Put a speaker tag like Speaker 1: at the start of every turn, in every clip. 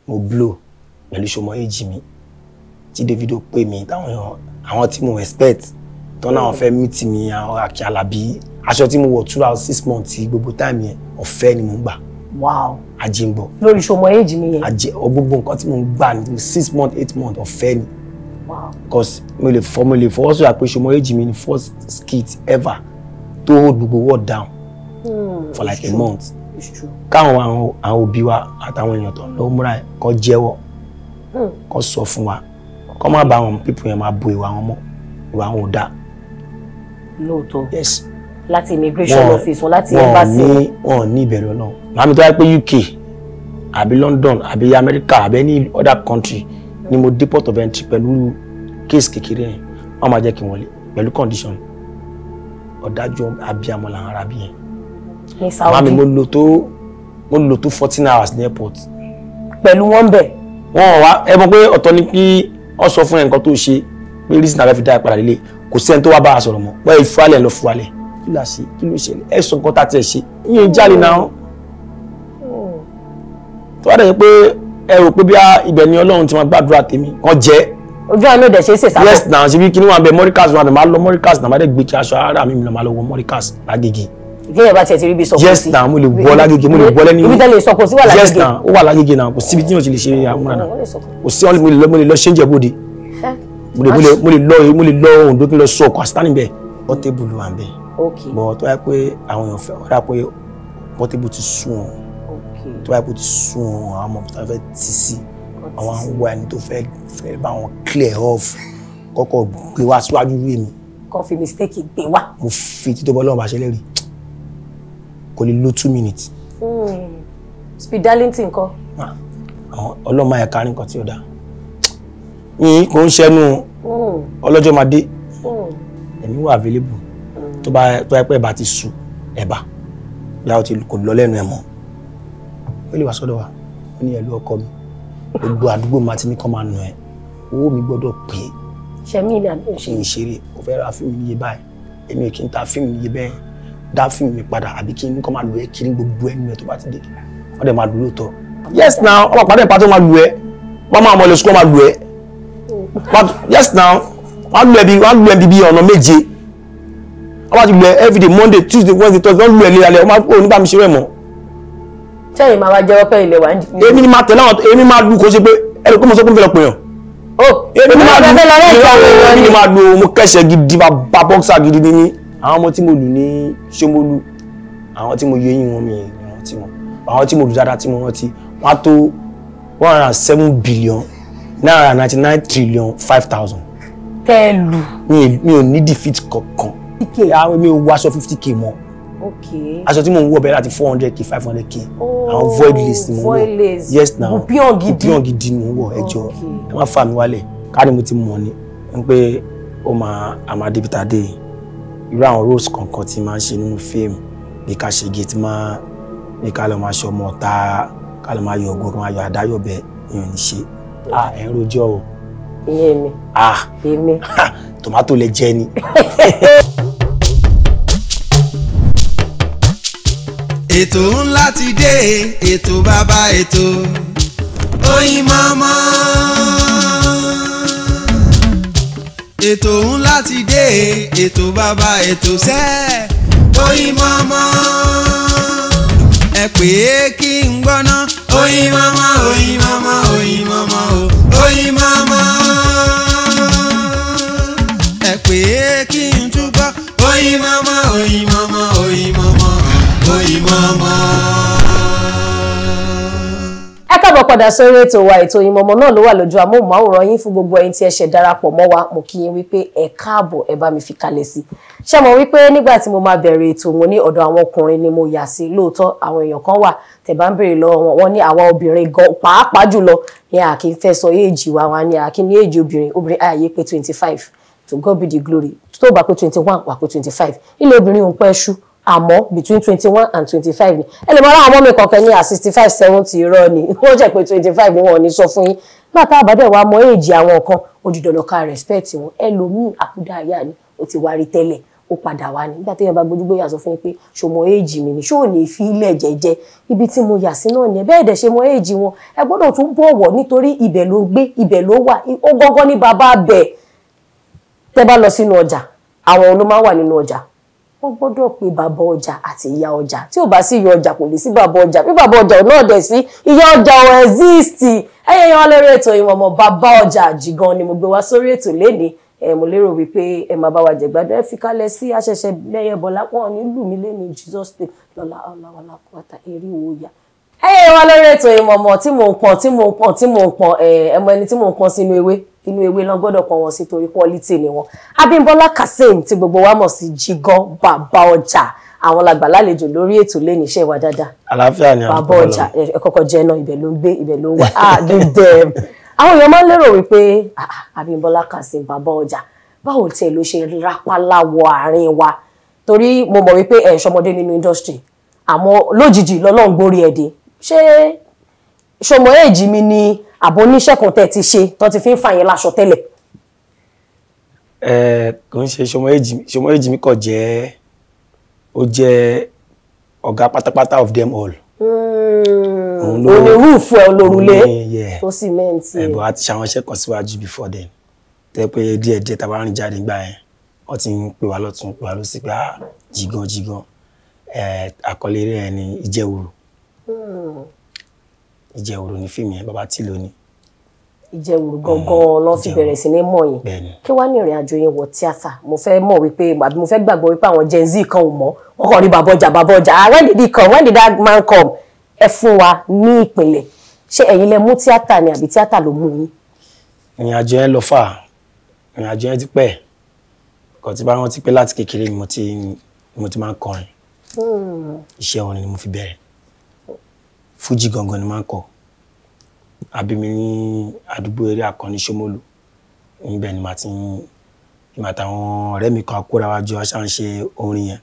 Speaker 1: mo blow pẹ̀lú ṣọmọ age mi tí Davido pè mí àwọn tí mo expect tó náà fẹ́ meet mi àwọn Akin Alabi aṣọ tí mo wọ̀ throughout 6 months gbogbo time yẹn ọ̀fẹ́ ni mo ń gbà.
Speaker 2: Wow.
Speaker 1: Ajé ń bọ̀.
Speaker 2: Lórí ṣọmọ age mi yẹn.
Speaker 1: Ajé gbogbo nǹkan tí mo ń gbà ní 6 months 8 months ọ̀fẹ́ ni.
Speaker 2: Wow.
Speaker 1: Because mo lè fọwọ́ sọ̀rọ̀ pé ṣọmọ age mi ni first skit ever to hold gbogbo world down for like a month.
Speaker 2: It's true.
Speaker 1: Káwọn àwọn òbí wa àtàwọn èèyàn tó ń lọ múra ẹ̀ kó jẹ́wọ́ kó sọ fún wa kó má bá àwọn people yẹn máa bo ìwà wọn mọ́ ìwà wọn ò dáa.
Speaker 2: Lóòótọ́.
Speaker 1: Yes.
Speaker 2: Láti immigration office wọn láti embassy.
Speaker 1: Wọ́n ní ìbẹ̀rù Ọlọ́run. Màmí tó wá pé UK àbí London àbí America àbí any other country ni mo dé port of entry pẹ̀lú case kékeré yẹn wọ́n máa jẹ́ kí n wọlé pẹ̀lú condition ọ̀dájú abiyamọ làwọn ará bí yẹn.
Speaker 2: Ní Saudi.
Speaker 1: Màmí mo lò tó 14 hours ní airport.
Speaker 2: Pẹ̀lú wọn bẹ̀.
Speaker 1: Wọ́n wá ẹ mọ̀ pé ọ̀tọ̀ ni kí wọ́n sọ fún ẹ̀ nǹkan tó ṣe pé reason àbẹ́ fi dá ẹ padà lélẹ̀ kò sẹ́ni tó wá bá a sọ̀rọ̀ mọ́ wọ́n ìfúrálẹ̀ lọ fúrálẹ̀ kí ló ṣe kí ló ṣẹlẹ̀ ẹ sọ nǹkan tá a tiẹ̀ ṣe ìyẹn jáde náà. Tó wá dẹ̀ pé ẹ rò pé bí ibẹ̀ ni Ọlọ́run ti máa gbàdúrà tèmi kan jẹ́.
Speaker 2: Ojú àánú ìdẹ̀ ṣe é ṣe sábà.
Speaker 1: Yes náà ṣe bí kíní wà bẹ Morikas wà bẹ máa lọ Morikas náà máa dẹ̀ gbé kí aṣọ ara mi lọ máa lọ wọ Morikas lágége.
Speaker 2: Ìgbéyàwó bá tiẹ̀ ti rí bí sọ́kò sí.
Speaker 1: Yes náà mo lè wọ lágége mo lè wọ lẹ́ni.
Speaker 2: Ibi tẹ́lẹ̀ sọ́kò sí wà lágége.
Speaker 1: Yes náà ó wà lágége náà kò síbi tí yóò ti lè ṣe àmúra náà kò sí mo lè lọ ṣe ń jẹ bóde mo lè lọ Oǹdó kí n lọ sọ ọkọ̀ àsítánì bẹ́ẹ̀ Portable wà bẹ́ẹ̀.
Speaker 2: Okay.
Speaker 1: Bọ̀ tó wáyé pé àwọn èèyàn fẹ́ ọ̀dà pé Portable ti sún wọn tó wáyé pé ó ti sún wọn àwọn ọmọ tó fẹ́ ti sí àwọn àwọn ẹni tó fẹ́ bá wọn clear off kọ́kọ́ gbé wá síwájú rí mi.
Speaker 2: Kọ́ fi mistake gbé wá.
Speaker 1: Mo fi títọ́ bọ́ lọ́wọ́ bá ṣe lẹ́rìí kò lè lo 2 minutes.
Speaker 2: Speed Darlington kọ́.
Speaker 1: Ọlọ́mọ ẹ̀ka ní nǹkan tí ó dáa yìí kò ń ṣẹnu ọlọ́jọ́ máa dé ẹ̀mí wà available tó bá pẹ́ bá ti sùn ẹ̀bà bí a ti kò lọ lẹ́nu ẹ̀ mọ́ ó lè wá sọ́dọ̀ wa ó ní ẹ̀lú ọkọ mi gbogbo àdúgbò máa ti ní kọ́ máa nù ẹ́ owó mi gbọ́dọ̀ pé
Speaker 2: ṣẹ̀mí ilé àbí
Speaker 1: ṣe ìṣeré ó fẹ́ ra fíìmù níye báyìí èmi ò kí n ta fíìmù níye bẹ́ẹ̀ dá fíìmù mi padà àbí kí n kọ́ máa lù ẹ́ kiri gbogbo ẹnu ẹ̀ tó bá ti dé wọ́n dẹ̀ máa lù lóòótọ́. Yes now ọmọ pàdé ìpàtó máa lù ẹ́ wọ́n máa mọ̀ lè sùkọ́ máa lù ẹ́ yes now wọ́n lù ẹ́ bíbí ọ̀nà méje wọ́n bá ti lù ẹ́ everyday Monday Tuesday Wednesday Thursday wọ́n lù ẹ́ lé alẹ́ wọ́n máa nígbà mi ṣe rẹ̀ mọ́.
Speaker 2: Sẹ́yìn máa wá jẹ́wọ́ pé ilẹ̀ wà ń jì.
Speaker 1: Èmi ni máa tẹ̀lé àwọn èmi máa lù kó ṣe pé ẹ̀rọ pé mo sọ pé mo fẹ́ lọ pè yàn. Èmi ni máa lù mo kẹ́sẹ̀ gidi bá bọ́ksà gidi ní àwọn ọmọ tí mo lù ní Ṣómólú àwọn tí mo yọ eyín wọn mi rántí wọn àwọn tí mo lù dáadáa tí mo rántí wọ́n á tó 107 billion naira 99 trillion 5,000.
Speaker 2: Tẹ́lù.
Speaker 1: Mi ò ní defeat kankan. Mi ò wọ aṣọ 50k mọ́.
Speaker 2: Okay.
Speaker 1: Aṣọ tí mo ń wọ̀ bẹ̀rẹ̀ láti 400k 500k. Àwọn void lace ni mo ń wọ̀. Yes now.
Speaker 2: Bupion
Speaker 1: gidi ni mo ń wọ̀ ẹjọ́. Ẹ má fà mí wálẹ̀. Ká ní mo ti mọ̀ ni. N pé ó máa débi tá a dé. Irú àwọn roles kankan tí máa ń ṣe nínú fíìmù. Bí ká ṣe gate máa bí ká lọ máa ṣe ọmọ ọ̀tá ká lọ máa yọ ọgbọ́n ká máa yọ àdáyọ̀bẹ ìyẹn ní ṣe. Ẹ̀ ń rojọ́ o.
Speaker 2: Ìyẹn mi. Èmi.
Speaker 1: Tòmátò lẹ jẹ ni.
Speaker 3: Ètò ńlá ti dé, ètò bàbá ètò Oyinmomo. Ètò ńlá ti dé, ètò bàbá ètò sẹ́ Oyinmomo. Ẹ pè é kí n gbọ́ná Oyinmomo, Oyinmomo, Oyinmomo, Oyinmomo. Ẹ pè é kí n túbọ̀ Oyinmomo, Oyinmomo, Oyinmomo, Oyinmomo.
Speaker 2: Ẹ káàbọ̀ padà sórí ètò wa ètò Oyinmomo náà ló wà lójú amóhùnmáwòrán yín fún gbogbo ẹ̀yin tí ẹ ṣe darapọ̀ mọ́ wa mo kí yín wípé ẹ káàbọ̀ ẹ bá mi fi kalẹ̀ sí. Ṣé mo wípé nígbà tí mo máa bẹ̀rẹ̀ ètò mo ní ọ̀dọ̀ àwọn ọkùnrin ni mo yà sí lóòótọ́ àwọn èèyàn kan wà tẹ́ bá ń béèrè lọ́wọ́ wọn ní àwa obìnrin gan pàápàá jùlọ ní a kì í fẹ́ sọ éèjì wa wọn ní a kì í ní éèjì obìnrin ààyè pé 25 to God be the glory tó bá pé 21 wà pé 25 ilé obìnrin òun pẹ́ ṣú àmọ́ between 21 and 25 ni ẹ lè mọ ara àwọn ọmọ mi kọ̀ọ̀kan ní 65 70 irọ́ ni wọ́n jẹ́ pé 25 wọn ò ní sọ fún yín bàtà àbádẹ́ wa mọ èjì àwọn kan ó di dandan ká respect wọn ẹlòmíì àkúdàáyà ni ó ti wá rí tẹ́lẹ̀ ó padà wá ní nígbà téèyàn bá gbójúgbóyà sọ fún yín pé ṣòmọ éèjì mi ni ṣó ní fi ilẹ̀ jẹ́jẹ́ ibi tí mo yà sí náà ni bẹ́ẹ̀ dẹ̀ ṣe mọ éèjì wọn ẹ gbọ́dọ̀ tún bọ̀wọ̀ nítorí ibẹ̀ ló ń gbé ibẹ̀ ló wà ó gọ́gọ́ ní bàbá bẹ̀ tẹ́ bá lọ sínú ọjà àwọn ló máa wà nínú ọjà wọ́n gbọ́dọ̀ pé bàbá ọjà àti ìyá ọjà tí ò bá sí ìyá ọjà kò lè sí bàbá ọjà bí bàbá ọjà náà dẹ̀ sí ìyá ọjà ò exist ẹ̀yẹ́ yan lórí ètò ìwọ̀nmọ̀ bàbá ọjà àjìgan ni mo gbé wá sórí ètò lénìí mo lérò wípé ẹ máa bá wa jẹ̀gbádùn ẹ fi kalẹ̀ sí àṣẹ̀ṣẹ̀ lẹ́yẹ bọ̀lá pọ̀ nílùú mi lẹ́ni Jesus name lọ́la ọ̀làwọ̀lá kọ́ta eré òòyà. ẹ̀yẹ́ yan lórí ètò ìwọ̀nmọ̀ tí mò ń pọ̀n ẹmọ ẹni tí mò ń pọ̀n sínú ewé inú ewé lọ gbọ́dọ̀ pọ̀n wọn sí torí quality ni wọn. Abímbọ́lá Kazeem tí gbogbo wa mọ̀ sí Jigan bàbá ọjà àwọn làgbà lálejò lórí ètò lẹ́ni iṣẹ́ wa dáadáa.
Speaker 1: àlàáfíà ni
Speaker 2: bàbá ọjà ẹ kọ́kọ́ jẹ́ náà ibẹ̀ ló ń gbé ibẹ̀ ló ń wà àwọn èèyàn máa ń lérò wípé Abímbọ́lá Kazeem bàbá ọjà báwo tiẹ̀ ló ṣe rápálá wọ àárín wa torí mo mọ̀ wípé ẹ̀ ṣọmọdé nínú industry àmọ́ lójijì lọ́lọ́run gbórí ẹ̀ dé ṣé ṣọmọ èjì mi ni àbọ̀ oníṣẹ́ kan tẹ̀ ti ṣe tó ti fi ń fà yẹn láṣọ tẹ́lẹ̀.
Speaker 1: kò ń ṣe ṣọmọ èjì mi kò jẹ́ ó jẹ́ ọ̀gá pátápátá of them all.
Speaker 2: onírúfù ẹ olórulé tó sì mẹ́ǹtì.
Speaker 1: ẹ̀bùn àti ṣàwọn iṣẹ́ kan síwájú before then tẹ́ pé díẹ̀díẹ̀ tá a bá rìn jáde nígbà yẹn wọ́n ti ń pè wá lọ́tún pè wá lọ́sí pé Jigan àkọlé rẹ̀ ni Ìjẹ́wòrò Ìjẹ́wòrò ní fíìmù yẹn bàbá tí lónìí.
Speaker 2: Ìjẹ́wòrò gangan ló fi bẹ̀rẹ̀ sí ní mọ̀ yín kí wàá ní ìrìn àjò yẹn wọ tíátà mo fẹ́ mọ̀ wípé àbí mo fẹ́ gbàgbọ́ wípé àwọn Gen Z kan ò mọ̀ wọ́n kàn rí bàbá ọjà when did he come when did that man come ẹ fún wa ní ìpìlẹ̀ ṣé ẹ̀yin lẹ mú tíátà ni àbí tíátà ló mú yín.
Speaker 1: ìrìn àjò yẹn lọ fà ìrìn àjò yẹn ti pẹ́ kò tí bá rántí pé láti kékeré ni mo ti máa ń kọrin iṣẹ́ orin ni mo fi bẹ̀rẹ̀ fújì gangan ni máa ń kọ àbí mi ní àdúgbò eré Àkànní Ṣómólú níbẹ̀ ni màá ti ń ìmọ̀ àtàwọn ọ̀rẹ́ mi kan kóra wájú aṣá ń ṣe orin yẹn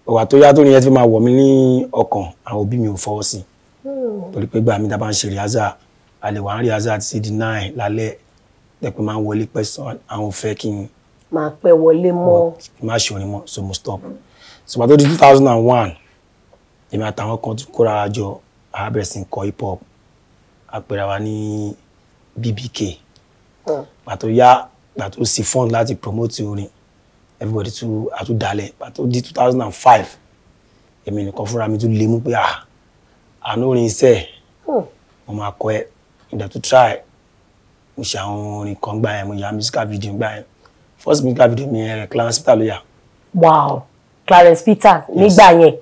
Speaker 1: ọ̀wà tó yá tó ní yẹn ti máa wọ̀ mí ní ọkàn àwọn òbí mi ò fọwọ́ sí torí pé gbà mí dábàá ń ṣe rìhásà àlè wà ń rìhásà ti di 9 lálẹ́ tẹ́pẹ́ máa ń wọlé pẹ́sàn àwọn fẹ́ kí n
Speaker 2: máa pẹ́ wọlé mọ́
Speaker 1: má ṣe orin mọ́ so mo stop so bàtó di 2001 èmi àtàwọn kan tún kóra wájọ àbẹ̀rẹ̀ sí ń kọ hip hop àpẹẹrẹ wa ní BBK pàtó yá pàtó sí fund láti promote orin everybody tún àtúndalẹ̀ pàtó di 2005 èmi nìkan fúnra mi tún lè mú pé àánú orin iṣẹ́ mo máa kọ ẹ ìdẹ̀ tó try mo ṣe àwọn orin kan gbà yẹn mo ya musical video gbà yẹn first musical video mi yẹn Clarence Peter ló yà.
Speaker 2: Wow, Clarence Peter nígbà yẹn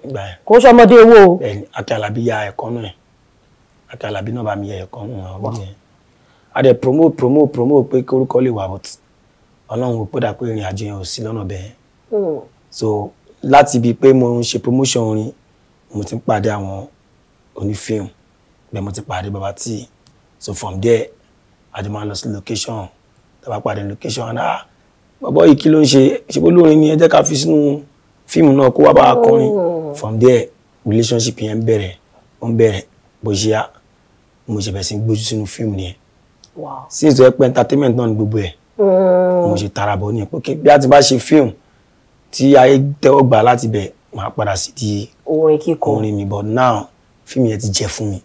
Speaker 2: kò ṣọmọdé owó.
Speaker 1: bẹ́ẹ̀ni Akin Alabi ya ẹ̀kọ́ náà Akin Alabi náà bá mi yẹ ẹ̀kọ́ náà ọdún yẹn a dẹ̀ promote pé kí orúkọ lè wà but Ọlọ́run ò pẹ́dà pé ìrìn àjò yẹn ò sí lọ́nà bẹ́ẹ̀ so láti ibi pé mo ń ṣe promotion orin mo ti ń pàdé àwọn onífíìmù bẹ́ẹ̀ mo ti pàdé Baba T so from there àjọ máa lọ sí location tàbá pàdé location bàbá yìí kí ló ń ṣe bó lórin ni ẹ jẹ́ ká fi sínú fíìmù náà kó wá bá a kọrin from there relationship yẹn bẹ̀rẹ̀ bó ṣe yá mo ṣe bẹ̀rẹ̀ sí gbójú sínú fíìmù nìyẹn since tó yẹ pé entertainment náà ní gbogbo ẹ̀ mo ṣe tara bọ̀ ní pé bí a ti bá ṣe fíìmù tí ayé tẹ́wọ́ gbà láti bẹ̀ máa padà sí di
Speaker 2: orin kíkọ
Speaker 1: orin mi but now fíìmù yẹn ti jẹ fún mi.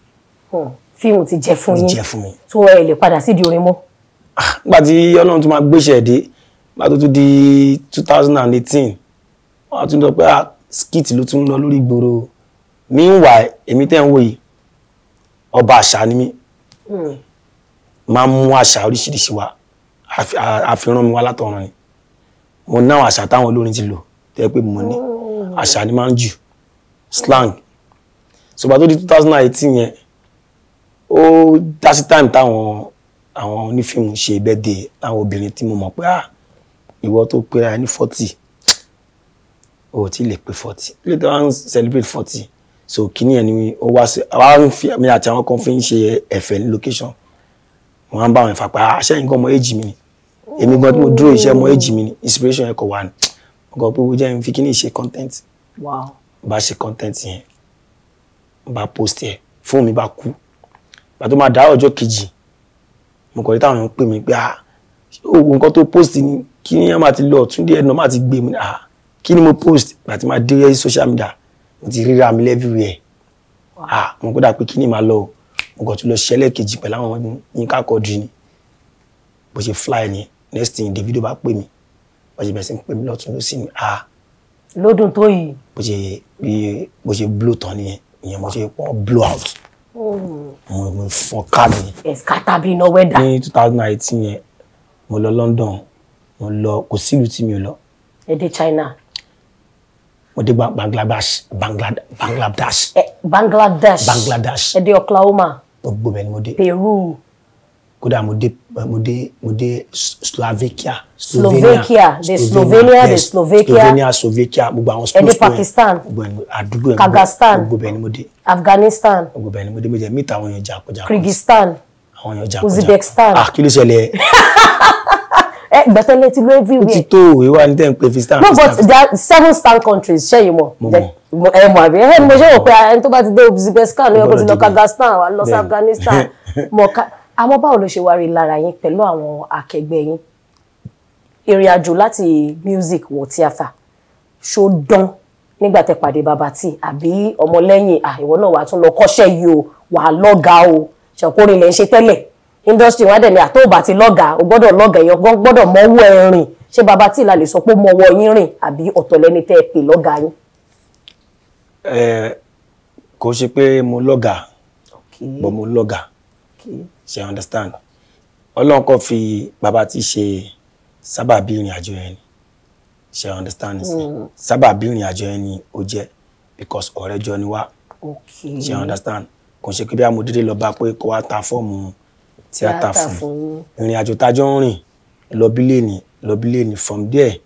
Speaker 2: fíìmù ti jẹ fún yín
Speaker 1: ti jẹ fún mi
Speaker 2: tó ẹ lè padà sí di orin mọ́.
Speaker 1: nígbà tí Ọlọ́run tún máa gbéṣẹ́ dé nígbà tó tún di 2018 wọ́n á tún sọ pé skit ló tún lọ lórí ìgboro meanwhile èmi tẹ́ ń wò yìí ọba àṣà ni mí máa ń mú àṣà oríṣiríṣi wá àfihàn mi wá látọ̀run ni mo náà àṣà táwọn olórin ti lò tẹ́ pé mo ní àṣà ni máa ń jù slang ṣùgbọ́n tó di 2018 yẹn ó dá sí time táwọn àwọn onífíìmù ṣe birthday táwọn obìnrin tí mo mọ̀ pé ìwọ tó pera ní 40 ó ti lè pé 40 ilé tó wá ń celebrate 40 so kíní ẹni ó wá sí àwa ń fi mi àti àwọn kan fi ń ṣe ẹ̀fẹ̀ ní location wọ́n á bá wọn fà pé àṣẹyìn gan ọmọ èjì mi ni èmi gan tí mo dúró iṣẹ́ ọmọ èjì mi ni inspiration ẹ̀kọ́ wà ní ọkọ̀ pé ó jẹ́ ń fi kíní ṣe content bá ṣe content yẹn bá post ẹ̀ fóònù mi bá kú bá tó máa dá ọjọ́ kejì mo kọ̀ rí táwọn èèyàn pè mí pé owó nǹkan tó post ni kí ní ẹ̀ máa ti lọ Túndé ẹ̀nà máa ti gbé mi kí ni mo post láti máa dé social media mo ti ríra mi everywhere mo kódà pé kí ni máa lọ mo kàn tún lọ ṣẹlẹ̀ kejì pẹ̀lú àwọn Yínká Quadri ni bó ṣe fly ni next thing Davido bá pè mí bó ṣe bẹ̀rẹ̀ sí pè mí lọ́tún ló sì ní
Speaker 2: lọ́dún tó yìí
Speaker 1: bó ṣe blow tán nìyẹn ìyẹn mo ṣe pọ́n blow out mo fọ́n ká mi.
Speaker 2: ẹ̀ka tàbí iná wẹ́dà.
Speaker 1: ní 2018 yẹn mo lọ London mo lọ kò sílùú tí mi ò lọ.
Speaker 2: ẹ dé China.
Speaker 1: mo dé Bangladesh.
Speaker 2: ẹ dé Oklahoma.
Speaker 1: gbogbo bẹ́ẹ̀ ni mo dé.
Speaker 2: Peru.
Speaker 1: kódà mo dé Slovakia.
Speaker 2: Slovakia
Speaker 1: gbogbo àwọn
Speaker 2: ẹ dé Pakistan.
Speaker 1: àdúgbò
Speaker 2: Kazakhstan.
Speaker 1: gbogbo bẹ́ẹ̀ ni mo dé.
Speaker 2: Afghanistan.
Speaker 1: gbogbo bẹ́ẹ̀ ni mo dé mo jẹ mí táwọn èèyàn jà kọjá.
Speaker 2: Kyrgyzstan.
Speaker 1: àwọn èèyàn jà kọjá.
Speaker 2: Uzbekistan.
Speaker 1: kí ló ṣẹlẹ̀.
Speaker 2: gbẹ̀tẹ̀lẹ̀ ti lo everywhere.
Speaker 1: ó ti tó ìwà ní tẹ́ ń pè fistan.
Speaker 2: no but there are 7 star countries ṣé yìí mọ̀. ẹ mọ̀ àbí ẹ ní mo ṣe wò pé ẹni tó bá ti dé Uzbekistan ló yẹ kó ti lọ Kazakhstan wà lọ sí Afghanistan mọ̀ ká àmọ́ báwo ló ṣe wá rí lára yín pẹ̀lú àwọn akẹgbẹ́ yín ìrìn àjò láti music wọ tíátà ṣó dán nígbà tẹ́ pàdé bàbá tí àbí ọmọlẹ́yìn ìwọ náà wàá tún lọ kọ́ṣẹ́ yìí o wàá lọ́gàá o ṣàkórin lẹ́ ń ṣe tẹ́lẹ̀ industry wọn dẹ̀ ní àtọ́ọ̀bà ti lọ́gàá o gbọ́dọ̀ lọ́gàá èèyàn gbọ́dọ̀ mọ́wọ́ ẹ rìn ṣé bàbá tí ìlà lè sọ pé mọ́wọ́ yín rìn àbí ọ̀tọ̀ lẹ́ni tẹ́ ẹ pè lọ́gàá yín.
Speaker 1: kò ṣe pé mo lọ́gàá bọ́ mo lọ́gàá ṣe understand Ọlọ́run kò fi bàbá tí ṣe sábàbí ìrìn àjò yẹn ni ṣe understand sábàbí ìrìn àjò yẹn ni ó jẹ́ because ọ̀rẹ́ jọ ni wá ṣe understand kò ṣe pé bí mo dédé lọ bá pé kó wá ta fọ́ọ̀mù tíátà fún ìrìn àjò tájọ́ ń rìn lọ́bílẹ̀ ní from there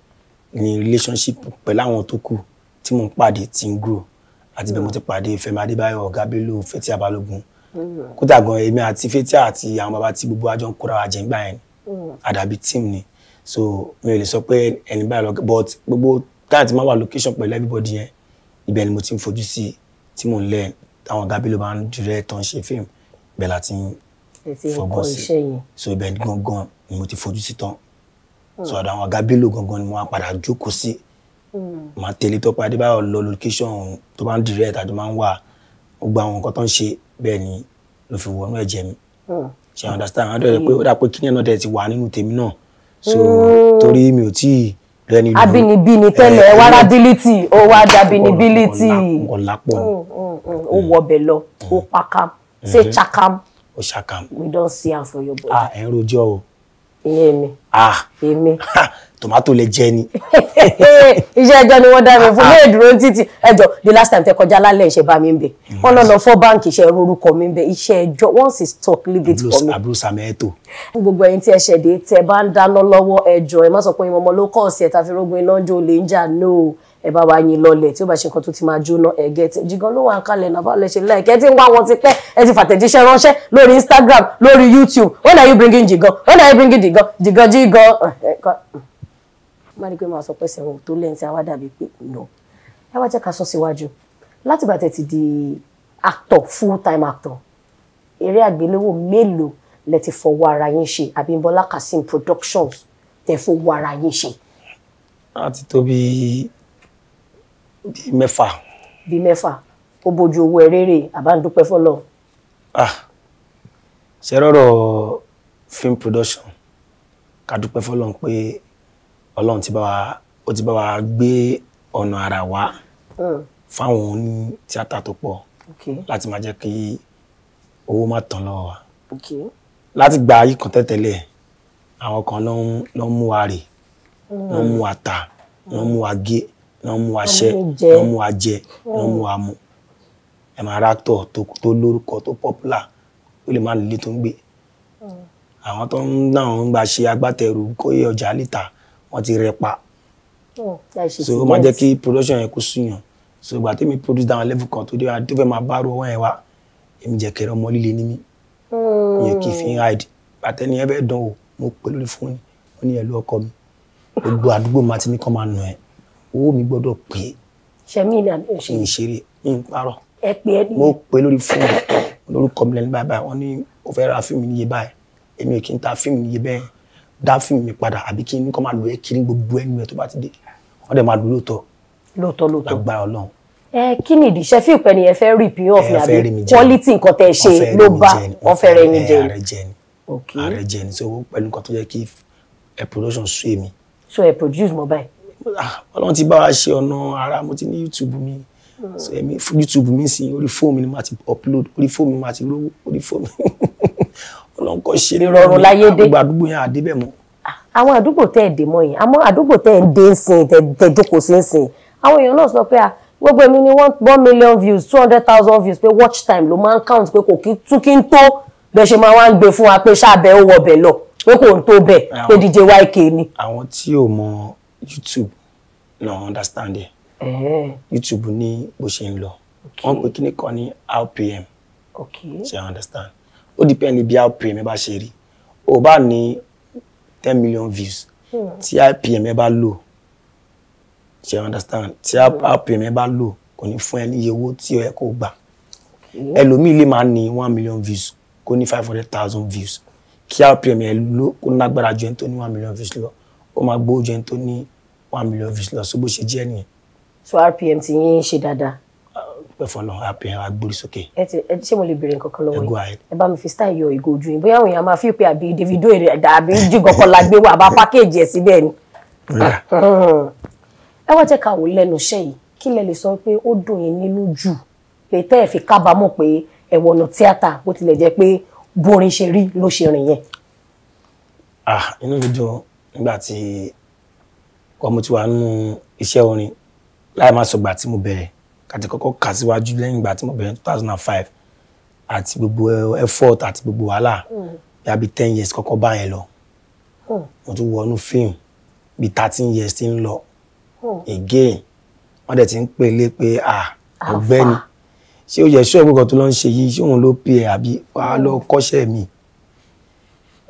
Speaker 1: ní relationship pẹ̀lú àwọn tó kù tí mo ń pàdé tí ń grow àti bẹ́ẹ̀ mo ti pàdé Fẹ́mi Adébáyọ̀ Ọ̀gá Bello Fathia Balogun kódà gan èmi àti Fathia àti àwọn bàbá tí gbogbo àjọ ń kóra wa jẹ ńgbà yẹn àdàbí team ni so mi ò lè sọ pé ẹni báyìí lọ but gbogbo táyà tí máa wà location pẹ̀lú everybody yẹn ibẹ̀ ni mo ti ń fojú sí tí mò ń lẹ̀ táwọn Ọ̀gá Bello bá ń direct tán ṣe fíìmù bẹ́ẹ̀ láti fọgbọ́n sí so ibẹ̀ ni gangan ni mo ti fojú sí tán so àwọn Ọ̀gá Bello gangan ni mo wá padà jókòó sí máa tẹ̀lé Tọ́pẹ́ Adébáyọ̀ lọ location tó bá ń direct àti máa ń wà gbogbo àwọn nǹkan tó ń ṣe bẹ́ẹ̀ ni ló fi wọnú ẹ̀jẹ̀ mi ṣe understand àwọn ọ̀dọ́ rẹ̀ pé ó dà pé kíní ẹ̀ náà dẹ̀ ti wà nínú tèmi náà so torí mi ò tí ì rẹ́ni lò
Speaker 2: abínibí ni tẹ́lẹ̀ ẹ wá rábílítì ó wá dábínibílítì
Speaker 1: ọ̀làpọ̀
Speaker 2: ó wọbẹ̀ lọ ó pakam ṣe chakam
Speaker 1: ó ṣàkàm
Speaker 2: we don see am for your body.
Speaker 1: ẹ̀ ń rojọ́ o
Speaker 2: ìyẹn mi èmi
Speaker 1: tomato lè jẹ ni.
Speaker 2: iṣẹ́ ẹjọ́ ni wọ́n dá mi fún ní èdúró títí ẹjọ́ the last time tẹ kọjá lálẹ́ ìṣe bá mi ń bẹ̀ wọ́n lọ fọ́ báǹkì iṣẹ́ orúkọ mi ń bẹ̀ iṣẹ́ ẹjọ́ once is talk leave it for me.
Speaker 1: àbúrò sàmẹ́tò.
Speaker 2: gbogbo ẹ̀yin tí ẹ ṣẹ̀dẹ̀ tẹ bá ń dáná lọ́wọ́ ẹjọ́ ẹ má sọ pé ìmọ̀mọ́ ló kọ́ ọ̀sẹ̀ tàfi rógun iná jó lè ń jà no ẹ bá wa yín lọlẹ̀ tí ó bá ṣe nǹkan tó ti máa jóná ẹ̀gẹ́ tí Jigan ló wà ń kalẹ̀ náà bá lẹ ṣe láìkẹ́ tí ń wá wọn ti pẹ́ ẹ ti fàtẹ̀jíṣẹ́ ránṣẹ́ lórí Instagram lórí YouTube when are you bringing Jigan when are you bringing Jigan má ní pé máa sọ pé sẹ́wọ̀n tó lẹ́yìn tí a wá dàbí pé no ẹ wá jẹ́ ká sọ síwájú láti bàtẹ́ ti di actor full time actor eré àgbéléwò mélòó lẹ ti fọwọ́ ara yín ṣe Abímbọ́lá Kazeem Productions tẹ fọwọ́ ara yín ṣe.
Speaker 1: láti tó bí mẹ́fà.
Speaker 2: bí mẹ́fà ó bójú owó ẹrẹ́rẹ́ àbádúpẹ́ fọlọ́.
Speaker 1: ṣe rọrọ film production ká dúpẹ́ fọlọ́ pé Ọlọ́run ti bá wa gbé ọ̀nà ara wa fáwọn oní tíátà tó pọ̀ láti máa jẹ́ kí owó má tán lọ́wọ́ wa. láti gba ayé kan tẹ́tẹ́lẹ̀ àwọn kan ló ń mú wa rè ló ń mú wa tà ló ń mú wa gé ló ń mú wa ṣẹ́ ló ń mú wa jẹ ló ń mú wa mu ẹ̀ máa ráktọ̀ tó lórúkọ tó popular ó lè má nílé tó ń gbé àwọn tó ń náà ń gba ṣe agbátẹrù kóyè ọjà lítà wọ́n ti rẹ pa so ó máa jẹ́ kí production yẹn kó súyàn so ìgbà tí mi produce down level kan tó fẹ́ máa bá ro wọ́n yẹn wá èmi jẹ́ kẹrẹ ọmọ líle ní mi ìyẹn kì í fi hide àtẹni ẹ fẹ́ dán o mo pè lórí fóònù ó ní ẹ̀lú ọkọ mi gbogbo àdúgbò máa ti ní kọ́ máa nà ẹ́ owó mi gbọ́dọ̀ pé
Speaker 2: ṣẹ́mi ní àná ṣe
Speaker 1: ìṣeré ní parọ́
Speaker 2: ẹ pé ẹ ní.
Speaker 1: mo pè lórí fóònù lórúkọ mi lẹ́nu báyìí wọ́n ní ó fẹ́ ra fíìmù níye báyìí èmi ò kí n ta fíìmù níye bẹ́ẹ̀ dá fíìmù mi padà àbí kí n kọ́ máa lò ẹ́ kiri gbogbo ẹnu ẹ tó bá ti dé wọ́n dẹ̀ máa lù
Speaker 2: lóòótọ́
Speaker 1: lágbára Ọlọ́run.
Speaker 2: Kí ni ìdí iṣẹ́ fi ìpẹ́ ni ẹ fẹ́ rí ìpín ọ̀fìn àbí quality nǹkan tẹ́ ṣe ló bá wọ́n fẹ́ rẹ̀ yín jẹ
Speaker 1: ààrẹ jẹ ni so pẹ̀lú nǹkan tó yẹ kí production sú èmi.
Speaker 2: So ẹ produce mọ́ báyìí.
Speaker 1: Ọlọ́run ti bá wa ṣe ọ̀nà ara mo ti ní YouTube mi so èmi YouTube mi sí orí fóònù mi ni màá ti upload orí fóònù mi màá ti rówó orí fóònù Ọlọ́run kò ṣe
Speaker 2: ìrọ̀rùn láyé dé
Speaker 1: gbogbo àdúgbò yẹn àdébẹ̀ mọ́.
Speaker 2: Àwọn àdúgbò tẹ́ ẹ̀ dé mọ́ yìí àmọ́ àdúgbò tẹ́ ẹ̀ ń dé sìn tẹ́ jókòó sí sìn àwọn èèyàn náà sọ pé gbogbo èmi ni 1 million views 200,000 views pé watch time ló máa ń count pé kò kí n tó bẹ́ẹ̀ ṣe máa wá ń gbé fún wa pé ṣáàbẹ̀ ó wọbẹ̀ lọ pé kò ń tó bẹ̀ pé DJ YK ni.
Speaker 1: Àwọn tí ò mọ YouTube náà understand ẹ̀ YouTube ní bó ṣe ń lọ wọ́n pè kíní kan ní RPM ṣe understand ó depend bí RPM ẹ bá ṣe rí o bá ní 10 million views tí RPM ẹ bá lò ṣe understand tí RPM ẹ bá lò kò ní fún ẹ ní iye owó tí ó yẹ kó gbà ẹlòmíì lè máa ní 1 million views kó ní 500,000 views kí RPM ẹ lò kó lágbára ju ẹni tó ní 1 million views lọ ó máa gbó ju ẹni tó ní 1 million views lọ so bó ṣe jẹ́ nìyẹn.
Speaker 2: So RPM ti yín ṣe dáadáa.
Speaker 1: Pẹ̀fọ́ náà RPM wa gbórí sókè.
Speaker 2: Ṣé mo lè béèrè nǹkan kan lọ́wọ́
Speaker 1: yìí?
Speaker 2: Ẹ bá mi fi style yọ ìgò ojú yín bóyá àwọn èèyàn máa fi pé àbí Davido àbí jígọ̀kan la gbé wà bá pákéèjì ẹ̀ síbẹ̀ ni. Ẹ wá jẹ́ ká wò lẹ́nu iṣẹ́ yìí kí lẹ lè sọ pé ó dùn yín nínú jù pé tẹ́ ẹ̀ fi kábàámọ̀ pé ẹ wọnà tíátà bó tilẹ̀ jẹ́ pé bórin ṣe rí ló ṣe rìn yẹn.
Speaker 1: Inú mi dùn nígbà tí mo ti wà nínú iṣẹ́ orin láì má sọgbà tí mo bẹ̀rẹ̀ kàtí kọ́kọ́ kà síwájú lẹ́yìn ìgbà tí mo bẹ̀rẹ̀ 2005 àti gbogbo effort àti gbogbo wàhálà bí 10 years kọ́kọ́ bá yẹn lọ mo tún wọnú fíìmù bí 13 years tí ń lọ again wọ́n dẹ̀ ti ń pèlé pé ọ̀gbẹ́ni ṣé ó yẹ ṣọ́ ìgbọ́kọ̀ tó lọ ń ṣe yìí ṣé òun ló pè é àbí wàá lọ kọ́ṣẹ́ mi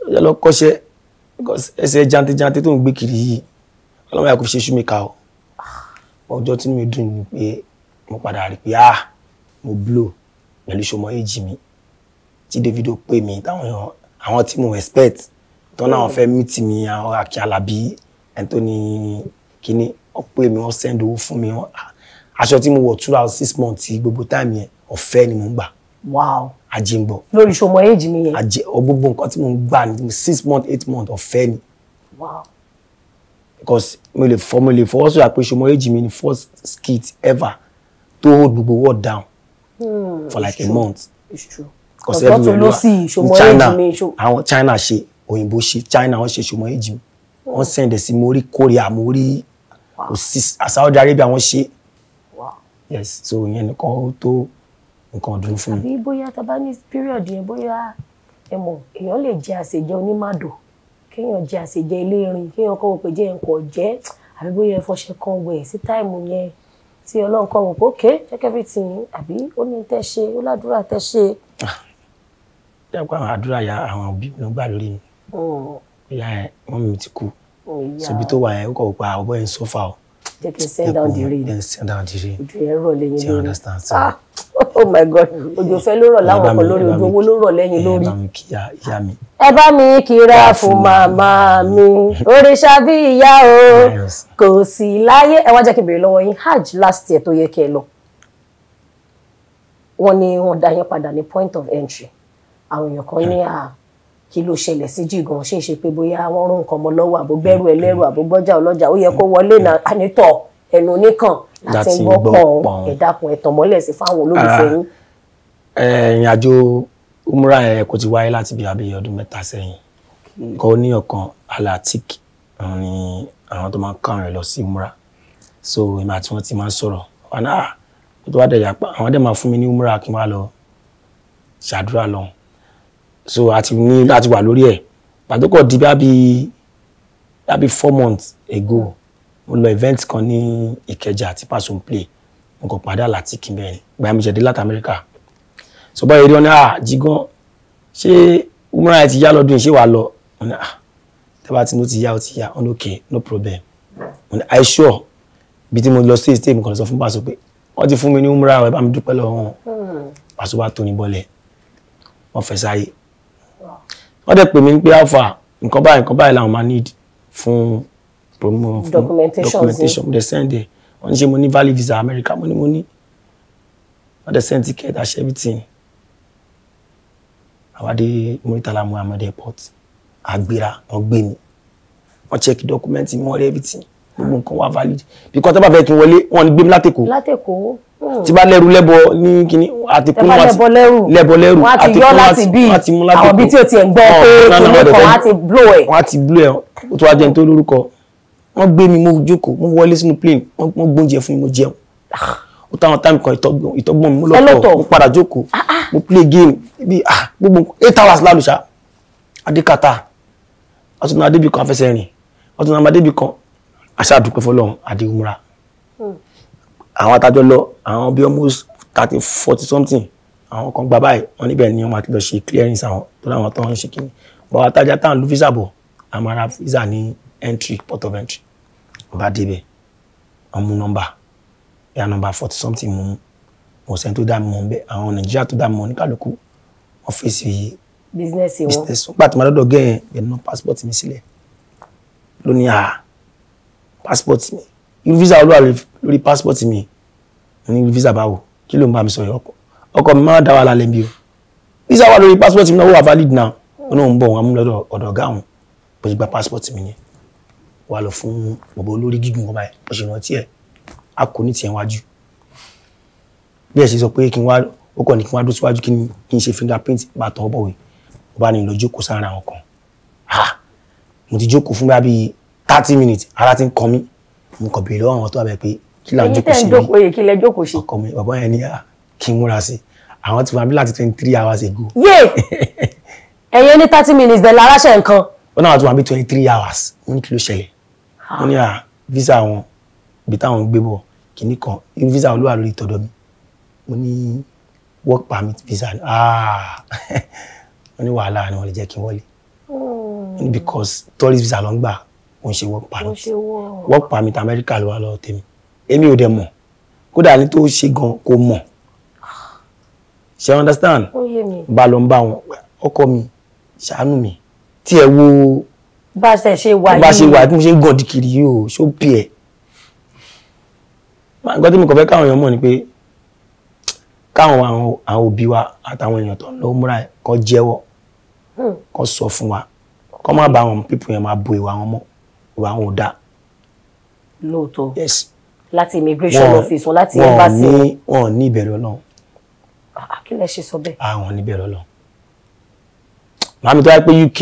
Speaker 1: ó yẹ lọ kọ́ṣẹ́ ẹsẹ̀ jantejante tó ń gbé kiri yìí ọlọ́mọ yà kò ṣe ṣú mi ká o ọjọ́ tí mi dùn ní pé mo padà rí pé mo blow pẹ̀lú ṣọmọ èjì mi tí Davido pè mí táwọn àwọn tí mo expect tó náà fẹ́ meet mi àwọn Akin Alabi ẹni tó ní kíní ó pè mí wọ́n send owó fún mi aṣọ tí mo wọ̀ throughout 6 months gbogbo time yẹn ọ̀fẹ́ ni mo ń gbà.
Speaker 2: Wow.
Speaker 1: Àjìngbọ̀.
Speaker 2: Lórí ṣọmọ èjì mi yẹn.
Speaker 1: Gbogbo nǹkan tí mo ń gbà ní 6 months 8 months ọ̀fẹ́ ni.
Speaker 2: Wow.
Speaker 1: Because mo lè fọwọ́ sọ̀rọ̀ pé ṣọmọ èjì mi ni first skit ever to hold gbogbo world down for like a month.
Speaker 2: It's true.
Speaker 1: Because everywhere àwọn China ṣe òyìnbó ṣe China wọ́n ṣe ṣọmọ èjì mi wọ́n send sí mo rí Korea mo rí Saudi Arabia wọ́n ṣe. Yes, so yẹn nìkan tó nǹkan ọdún fún mi.
Speaker 2: Àbí bóyá tá bá ní period yẹn bóyá ẹ mọ̀ èèyàn lè jẹ àṣejẹ onímàdò kéèyàn jẹ àṣejẹ elérin kéèyàn kọ́ wò pé jẹ́ nǹkan jẹ́ àbí bóyá ẹfọṣẹ kan wẹ̀ sí táìmù yẹn tí Ọlọ́run kọ́ wò pé okay check everything àbí ó ní tẹ́ ṣe ó ládùúrà tẹ́ ṣe.
Speaker 1: Dẹ́gbà àwọn àdúrà ya àwọn òbí mi ló gbà lórí mi. Ìyá ẹ̀ wọ́n mi ti kú. Ṣebí tó wà yẹn ó kọ̀ wò pa ọ̀bọ yẹn sọ́fà o.
Speaker 2: Jẹ́ kí n send down the rain.
Speaker 1: Send down the rain.
Speaker 2: Ojú ẹ̀ rọ̀ lẹ́yìn lórí.
Speaker 1: Understand so.
Speaker 2: Oh my God. Ojú fẹ́ ló rọ̀ láwọn kan lórí ojú owó ló rọ̀ lẹ́yìn lórí.
Speaker 1: Ẹ bá mi kí ìyá mi.
Speaker 2: Ẹ bá mi kíra fún màmá mi. Òrìṣà bí ìyá o. Kò sí láyé. Ẹ wá jẹ́ kí n béèrè lọ́wọ́ yín hajj last year tó yẹ kẹ́ ẹ lọ. Wọ́n ní wọ́n dá yín padà ní point of entry. Àwọn èèyàn kan ní kí ló ṣẹlẹ̀ sí Jígan ṣe é ṣe pé bóyá wọ́n rún nǹkan mọ́ lọ́wọ́ àbó gbẹ́rù ẹlẹ́rù àbó gbọ́jà ọlọ́jà ó yẹ kó wọlé náà ànítọ̀ ẹnu oníkàn láti gbọ́ pọ̀n ẹ̀dàkùn ẹ̀tàn mọ́lẹ̀ sí fáwọn olólùfẹ́ yín.
Speaker 1: Ìrìn àjò umra ẹ̀ kò ti wáyé láti bí abẹ́ ọdún 3 sẹ́yìn kọ́ ní ọ̀kan Alatik ni àwọn tó máa ń kàn rẹ̀ lọ sí umra so ìmọ̀ àti wọn ti máa ń sọ̀rọ̀ wọn náà tó wá dẹ̀ yàpá àwọn dẹ̀ máa fún mi ní umra kí n wá lọ ṣàdúrà lọ́hùn so àti ní láti wà lórí ẹ̀ pàtó kọ̀ di bí 4 months ago mo lọ event kan ní Ìkẹjà àti Passion Play mo kàn pàdé Alatik bẹ́ẹ̀ ni gbàyà mi jẹ̀dé láti Amẹ́ríkà so báyìí rí wọn ní Jígan ṣé umra ẹ ti yá lọ́dún ṣé wàá lọ wọn ní tẹ́bà tí ló ti yá ó ti yá wọn ní okay no problem wọn ní I sure bí tí mo lọ sí state mo kàn sọ fún Paso pé wọ́n ti fún mi ní umra ẹ bá mi dúpẹ́ lọ́wọ́ wọn Paso bá tó ní bọ́lẹ̀ wọ́n fẹ́ sáyé wọ́n dẹ̀ pè mí pé alpha nǹkan báyìí làwọn máa need fún
Speaker 2: documentation
Speaker 1: mo dey send ẹ wọ́n ní ṣe mo ní valid visa America mo ní wọ́n dey send ticket àṣẹ everything àwádé Muritala Muhammed airport àgbéra wọ́n gbé mi wọ́n check document mi wọ́n rí everything gbogbo nǹkan wà valid because tá bá fẹ́ kí n wọlé wọ́n ní gbé mi látẹ̀kọ́ tí bá lẹ́rù lẹ́bọ ní kíní àtìkún lẹ́bọ lẹ́rù
Speaker 2: wọ́n ti yọ láti bí àwọn bí tí o ti ẹ̀ ń gbọ́ pé kíní kan wọ́n ti blow ẹ̀.
Speaker 1: wọ́n ti blow ẹ̀ ó tó wá jẹun tó lórúkọ wọ́n gbé mi mo jókòó mo wọlé sínú plane wọ́n gbóúnjẹ fún mi mo jẹun ó táwọn time kan ìtọ́gbọ́n mi mo lọ́tọ̀ mo padà jókòó mo play game bí gbogbo 8 hours lálùṣà adékàtà ọtún adébí kan afẹsẹ̀ rìn ọtún adébí kan aṣáàdúpẹ́ fọlọ́run adé umra àwọn atájọ́ lọ àwọn bí almost 30-40 something àwọn kan gba báyìí wọ́n níbẹ̀ ni wọ́n máa ti lọ ṣe clearance àwọn tó láwọn tó ń ṣe kíní bọ́ atájá táwọn lu visa bọ̀ àmàrà visa ní entry port of entry bá débẹ̀ wọ́n mú nọ́mbà ya nọ́mbà 40 something mú mo sẹ́ni tó dá mi mọ̀ ń bẹ́ àwọn Nàìjíríà tó dá mi mọ̀ ní kálukú wọ́n fèsì
Speaker 2: business wọn
Speaker 1: gbà tí mo lọ́dọ̀ gẹ́yẹn bẹ̀rẹ̀ náà passport mi sílẹ̀ lónìí passport mi irú visa olúwa lórí passport mi ní visa báwo kí ló ń bá mi sọ ọkọ mi máa dá wà lálẹ́ bí o visa wà lórí passport mi náà wà valid now ó náà ń bọ̀ wọn mú lọ́dọ̀ ọ̀dọ̀ ọ̀gá wọn bó ṣe gba passport mi yẹn wà lọ fún bọ̀bọ̀ olórí gígùn wọn báyìí ó ṣe rántí ẹ̀ a kò ní tiẹ̀ wájú bí ẹ̀ ṣe sọ pé kí n wá ó kàn ní kí n wá dúró síwájú kí n ṣe fingerprint bá tọ́ bọ̀wé ó bá ní lọ jókòó sára àwọn kan mo ti jókòó fún bí 30 minutes ara ti ń kọ mí mo kàn béèrè lọ́wọ́ àwọn tó wà bẹ́ẹ̀ pé kí là ń jókòó sí
Speaker 2: ní kí lẹ jókòó sí
Speaker 1: ọkọ mi bàbá yẹn ní kí n múra sí àwọn ti wà bí láti 23 hours ago.
Speaker 2: yé ẹ̀yin ní 30 minutes dẹ̀ lára ṣe nǹkan.
Speaker 1: wọ́n náà ti wà bí 23 hours wọ́n ní kí ló ṣẹlẹ̀ wọ́n ní visa wọn ibi táwọn gbé bọ̀ kìíní kan irú visa olúwa lórí tọ̀dọ̀ mi mo ní work permit visa wọ́n ní wàhálà ni wọ́n lè jẹ́ kí n wọlé because tourist visa ló ń gbà wọ́n ṣe work permit America ló wà lọ́wọ́ tèmi èmi ò dẹ̀ mọ̀ kódà ní tó ṣe gan kò mọ̀ ṣe understand bá lọ ń bá wọn ọkọ mi ṣàánú mi tí ẹ wo
Speaker 2: bá ṣe wà
Speaker 1: tí mo ṣe ń gàn dìkìrì yìí o ṣó bí ẹ nǹkan tí mo kàn fẹ́ káwọn èèyàn mọ̀ ni pé káwọn àwọn òbí wa àtàwọn èèyàn tó ń lọ múra ẹ̀ kó jẹ́wọ́ kó sọ fún wa kó má bá àwọn pípù yẹn máa bo ìwà wọn mọ́ ìwà wọn ò dáa.
Speaker 2: lóòótọ́
Speaker 1: yes
Speaker 2: láti immigration office wọn láti embassy
Speaker 1: wọn ní ìbẹ̀rù Ọlọ́run.
Speaker 2: kí lẹ ṣe sọ bẹ́ẹ̀.
Speaker 1: àwọn ní ìbẹ̀rù Ọlọ́run. màmí tó wáyé pé UK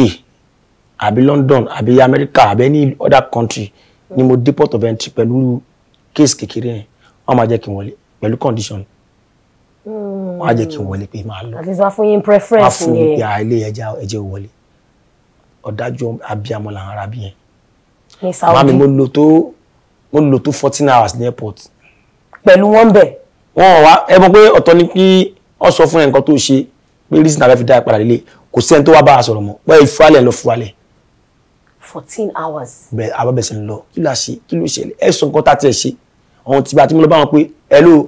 Speaker 1: àbí London àbí America àbí any other country ni mo dé port of entry pẹ̀lú case kékeré yẹn wọ́n máa jẹ́ kí n wọlé pẹ̀lú condition wọ́n á jẹ́ kí n wọlé pé máa lọ.
Speaker 2: at least wọ́n fún yín preference
Speaker 1: yẹn. wọ́n fún mi pé ilé ẹjẹ́ wọlé ọ̀dájú abiyamọ làwọn ará bí yẹn.
Speaker 2: ní Saudi
Speaker 1: màmí mo lò tó 14 hours ní airport.
Speaker 2: pẹ̀lú wọn bẹ̀.
Speaker 1: wọ́n wá ẹ mọ̀ pé ọ̀tọ̀ ni kí wọ́n sọ fún ẹ̀ nǹkan tó ṣe pé reason àbẹ́ fi dá ẹ padà lélẹ̀ kò sẹ́ni tó wá bá a sọ̀rọ̀ mọ́ wọ́n ìfúrálẹ̀ lọ fúrálẹ̀.
Speaker 2: 14 hours.
Speaker 1: bẹ́ẹ̀ abábẹ̀sẹ̀ ń lọ kí ló ṣe kí ló ṣẹlẹ̀ ẹ sọ nǹkan tá a tiẹ̀ ṣe àwọn tí bá ti mú lọ bá wọn pé hello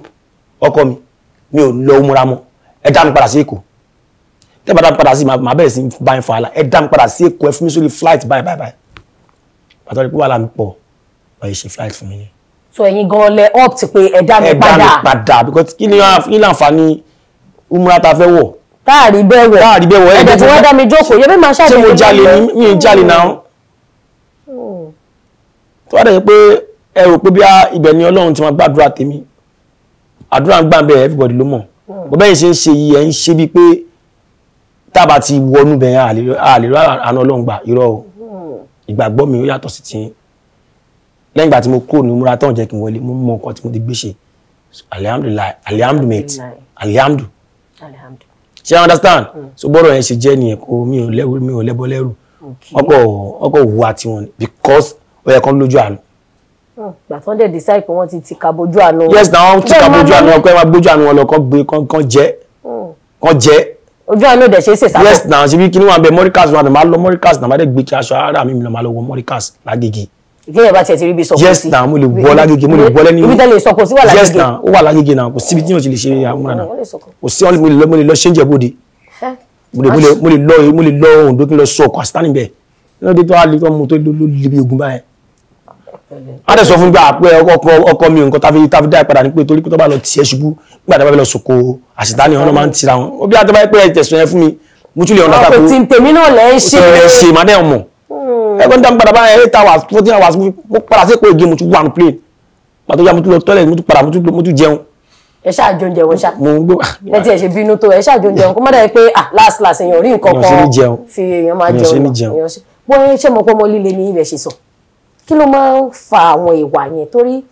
Speaker 1: ọkọ mi ò lọ múra mọ́ ẹ dá mi padà sí Èkó tẹ́ bá dá mi padà sí màá bẹ̀rẹ̀ sí bá ń fa àlà ẹ dá mi padà sí Èkó ẹ fún mi sórí flight báyìí pàtàkì pé wàhálà mi pọ̀ báyìí ṣe flight fún mi ni.
Speaker 2: so ẹ̀yin gan lẹ opt pé ẹ dá mi padà
Speaker 1: because kí ni àǹfààní umra ta fẹ́ wọ̀.
Speaker 2: táàrí bẹ́ẹ̀ wọ̀ ẹ̀dẹ̀ tí wọ́n dá mi jókòó yẹ bí màá ṣàṣeyẹ.
Speaker 1: ṣé mo jalè ní mi ì jalè náà. tó wá dẹ̀ pé ẹ rò pé bí ibẹ̀ ni Ọlọ́run ti máa gbàdúrà tèmi àdúrà ń gbà bẹ́ẹ̀ everybody ló mọ̀ bó bẹ́ẹ̀ ṣe ń ṣe yìí ẹ̀ ń ṣe bíi pé tábà ti wọnú bẹ̀yẹn àlè rọ àna Ọlọ́run gbà irọ́ o ìgbàgbọ́ mi ó yàtọ̀ sí ti lẹ́yìn ìgbà tí mo kúrò ní múra tán jẹ́ kí n wọlé mo mọ nǹkan tí mo ti gbé ṣe alihamdulilayi alihamdu ṣe understand so bọ́rọ̀ yẹn ṣe jẹ́ nìyẹn kó mi ò lẹ́bọ lẹ́rù ọkọ̀ wùwà tí wọ́n because ó yẹ kán lójú àánú.
Speaker 2: gbàtàn dẹ̀ decide pé wọ́n ti ka bójú àánú.
Speaker 1: yes na wọ́n ti ka bójú àánú ọkọ̀ ẹ̀ máa bójú àánú wọn lọ kán gbé kán jẹ́.
Speaker 2: ojú àánú dẹ̀ ṣe é ṣe sábà.
Speaker 1: yes na ṣe bí kí ni wọn bẹ mọ́ríkàs wọn máa lọ mọ́ríkàs náà máa dẹ̀ gbé kí aṣọ ara mi lọ máa lọ wọ mọ́ríkàs lágége.
Speaker 2: ìgbéyàwó bá tiẹ̀ ti rí bí sọkò sí.
Speaker 1: yes na mo lè wọ lágége mo lè wọ lẹ́ni.
Speaker 2: ibi tẹ́lẹ̀ sọkò sí wà lágége.
Speaker 1: yes na ó wà lágége náà kò síbi tí yóò ti lè ṣe àmúra náà kò sí mo lè lọ ṣéǹjẹ bóde mo lè lọ Oǹdó kí n lọ sọ ọkọ̀ àsítánì bẹ́ẹ̀ ní ọdún tó wà lè tọ́ mu tó lè bí ogun báyẹn a dẹ̀ sọ fún gbà pé ọkọ mi nǹkan táfi dá ìpadà ní pé torí pé tó bá lọ tiẹ̀ ṣubú nígbà tó bá lọ sòkò àṣìtáni ọ̀nà máa ń tira wọn ó bí a tó bá pẹ́ ẹ̀tẹ̀sùn yẹn fún mi mo tún lè ọ̀nà tàbí
Speaker 2: ọkọ̀ tèmi náà lẹ́ ń ṣe
Speaker 1: má dẹ̀ mọ̀ ẹgbẹ́ nígbà padà báyẹn 8 hours 14 hours mo padà sí pé igi mo tún wà ní plane pàtó yá mo tún lọ toilet mo tún padà mo tún jẹun.
Speaker 2: ẹ ṣáà jọ oúnjẹ wọn ṣá
Speaker 1: mo ń gbé
Speaker 2: ẹ tiẹ̀ ṣe bínú tó ẹ ṣáà jọ oúnjẹ wọn kó má dà pé last èèyàn rí nǹkan kan fi èèyàn máa jẹun wọ́n ṣe mọ̀ pé ọmọ líle ní ibẹ̀ ṣe sọ kí ló máa ń fa àwọn ìwà yẹn torí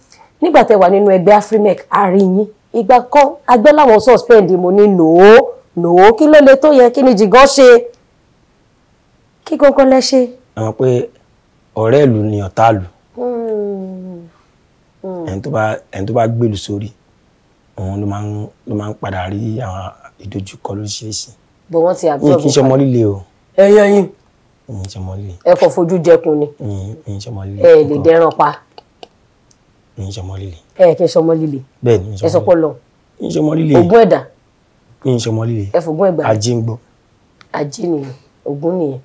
Speaker 2: nígbà tẹ́ wà nínú ẹgbẹ́ Afrimec àríyìn ìgbà kan agbẹ́ láwọn suspend mo ní nòó kí ló le tó yẹ kí ni jìgàn ṣe kí gangan lẹ ṣe.
Speaker 1: àwọn pé ọ̀rẹ́ ìlú ni ọ̀tá ìlú ẹni tó bá gbèlú sórí òun ló máa ń padà rí àwọn ìdojúkọ lóríṣiríṣi.
Speaker 2: bọ̀ wọ́n ti àbúrò
Speaker 1: kì í ṣe ọmọ líle o.
Speaker 2: ẹyọ yín
Speaker 1: ṣe ọmọ líle.
Speaker 2: ẹ kò fojú jẹkun ni
Speaker 1: ṣe ọmọ líle.
Speaker 2: ẹ lè dẹran pa.
Speaker 1: ṣe ọmọ líle.
Speaker 2: ẹ kì í ṣe ọmọ líle.
Speaker 1: bẹ́ẹ̀ ni
Speaker 2: ẹ sọ pé lọ.
Speaker 1: ṣe ọmọ líle.
Speaker 2: ògùn ẹ̀dá.
Speaker 1: ṣe ọmọ líle.
Speaker 2: ẹ fògùn ẹ̀gbà.
Speaker 1: ajé ń gbọ́.
Speaker 2: ajé nìyẹn ògùn nìyẹn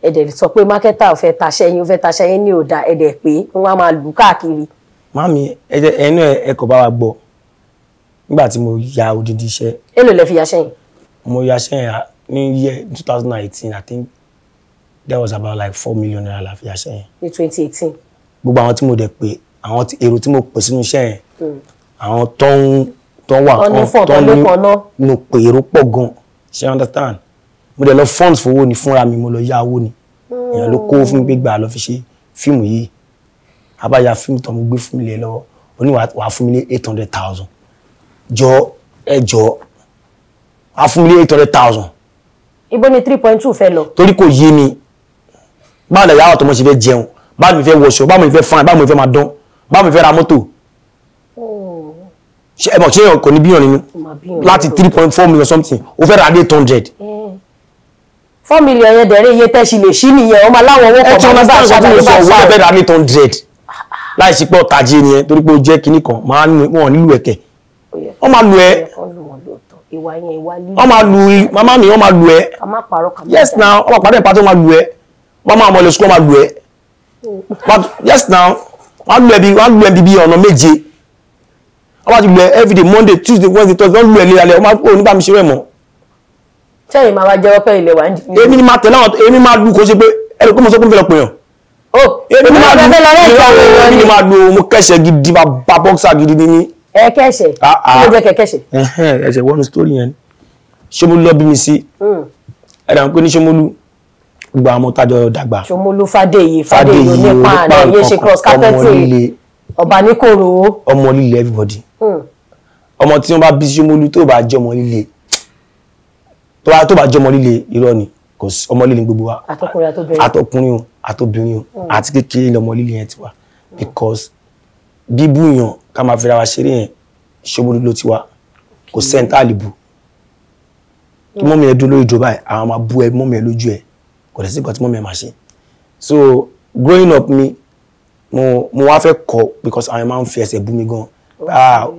Speaker 2: ẹ dẹ̀ sọ pé mákẹ́tà ò fẹ́ taṣẹ́ yín ní òdà ẹ dẹ̀ pé wọ́n á máa lù káàkiri.
Speaker 1: Mami ẹnu ẹ kò bá wa gbọ́ nígbà tí mo ya odidi iṣẹ́.
Speaker 2: Èló lẹ fi yaṣẹ́ yẹn?
Speaker 1: Mo yaṣẹ́ yẹn ní year 2018 I think there was about like 4 million naira la fi yaṣẹ́ yẹn.
Speaker 2: Ní 2018.
Speaker 1: Gbogbo àwọn tí mo dẹ̀ pé àwọn èrò tí mo pè sínú iṣẹ́ yẹn àwọn tó wà mo pè èrò pọ̀ gan ṣe understand mo dẹ̀ lọ funds fowó ni fúnra mi mo lọ yá owó ni èèyàn ló kó fún mi pé gbà lọ fi ṣe fíìmù yìí abáyá fíìmù tó mo gbé fún mi lé lọ́wọ́ oníwàá fún mi ní 800,000 jọ ẹjọ a fún mi ní 800,000.
Speaker 2: Ibo ni 3.2 fẹ́ lọ.
Speaker 1: Torí kò yé mi báwo lè yàwó tó mo ṣe fẹ́ jẹun báwo mi fẹ́ wọṣọ báwo mi fẹ́ fine báwo mi fẹ́ máa dán báwo mi fẹ́ ra mọ́tò ṣe ẹ mọ̀ ṣé èèyàn kò ní bíyàn nínú láti 3.4 million something ó fẹ́ ra 800.
Speaker 2: 4 million yẹn dẹ̀rẹ́ iye tẹ́sí lè ṣí nìyẹn ọmọ aláwọ̀ owó kan bá bá ṣáájú
Speaker 1: sọ wọ́n fẹ́ ra 800 láì sí pé ọ̀tají nìyẹn torí pé ó jẹ́ kinní kan máa ń wọ̀n nílùú ẹ̀kẹ́ wọ́n máa lu ẹ́ wọ́n máa lu màmá mi wọ́n máa lu ẹ́ yes now wọ́n máa pàdé ìpàtó wọ́n máa lu ẹ́ wọ́n máa mọ̀lẹ́ sukú wọ́n máa lu ẹ́ yes now wọ́n lu ẹ́ bíbí ọ̀nà méje wọ́n máa ti lu ẹ́ everyday Monday Tuesday Wednesday Thursday wọ́n lu ẹ́ léralẹ̀ wọ́n máa kó nígbà mi ṣe rẹ̀ mọ́.
Speaker 2: sẹ́yìn máa wá jẹ́wọ́ pé ilẹ̀ wà ń jì.
Speaker 1: èmi ni máa tẹ̀lé àwọn èmi máa lu kó ṣe pé ẹ̀rọ pé mo sọ pé mo fẹ́ lọ pè yàn. èmi ni máa lu mo kẹ́sẹ̀ gidi bá bọ́ksà gidi ní.
Speaker 2: Ẹ kẹ́sẹ̀ kí ló jẹ́ kẹ́kẹ́sẹ̀.
Speaker 1: ẹsẹ̀ wọnú sítórì yẹn ni Ṣómólú lọ bí mi sí ẹ̀dà ń pè ní Ṣómólú gbogbo àwọn tájọ dàgbà.
Speaker 2: Ṣómólú Fádèyí onípa àná yé ṣe cross carpeting ọba níkòrò.
Speaker 1: ọmọ líle everybody ọmọ tí wọ́n bá bí Ṣómólú tó bá jẹ́ ọmọ líle tó bá jẹ́ ọmọ líle irọ́ ni kò sí ọmọ líle gbogbo wa àtọkùnrin àtobìnrin àti kékeré lọmọ líle yẹn ti wà because bíbú yàn ká máa fẹ́ra wa ṣeré yẹn Ṣómólú ló ti wá kò sẹ́ńtà àlìbù kí mọ́mí ẹ dúró lórí ìjọba ẹ̀ àwọn máa bú ẹ mọ́mí ẹ lójú ẹ kò dẹ̀ sí nǹkan tí mọ́mí ẹ máa ṣe so growing up mi mo wá fẹ́ kọ́ because àwọn máa ń fi ẹsẹ̀ bú mi gan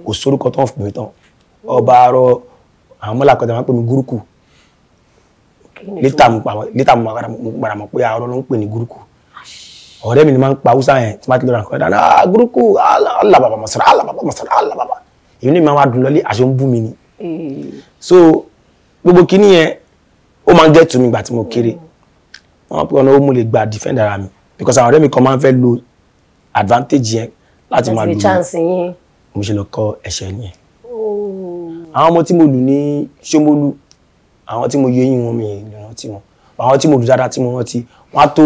Speaker 1: kò sórúkọ tó ń fi mi tán ọba arọ àwọn mọ́là kọjá máa ń pè mí gúrúkù létà mo padà mọ̀ pé arọ ló ń pè ní gúrúkù ọ̀rẹ́ mi ni máa ń pa Hausa yẹn tí máa ti lọ́ra nǹkan dáadáa gúrúkù alábàbà masara alábàbà masara alábàbà èyí ni máa wá dùn lọ́lé àṣọ ń bú mi ni so gbogbo kíní yẹn ó máa ń get to mi ìgbà tí mo kéré wọn pe ọ̀nà ó mú lè gba defend ara mi because àwọn ọ̀rẹ́ mi kan máa ń fẹ́ lo advantage yẹn láti máa lò ní mo ṣe lọ kọ́ ẹ̀ṣẹ̀ yẹn àwọn ọmọ tí mo lù ní Ṣómólú àwọn tí mo yọ eyín wọn mi lè rántí wọn àwọn tí mo lù dáadáa tí mo rántí wọn á tó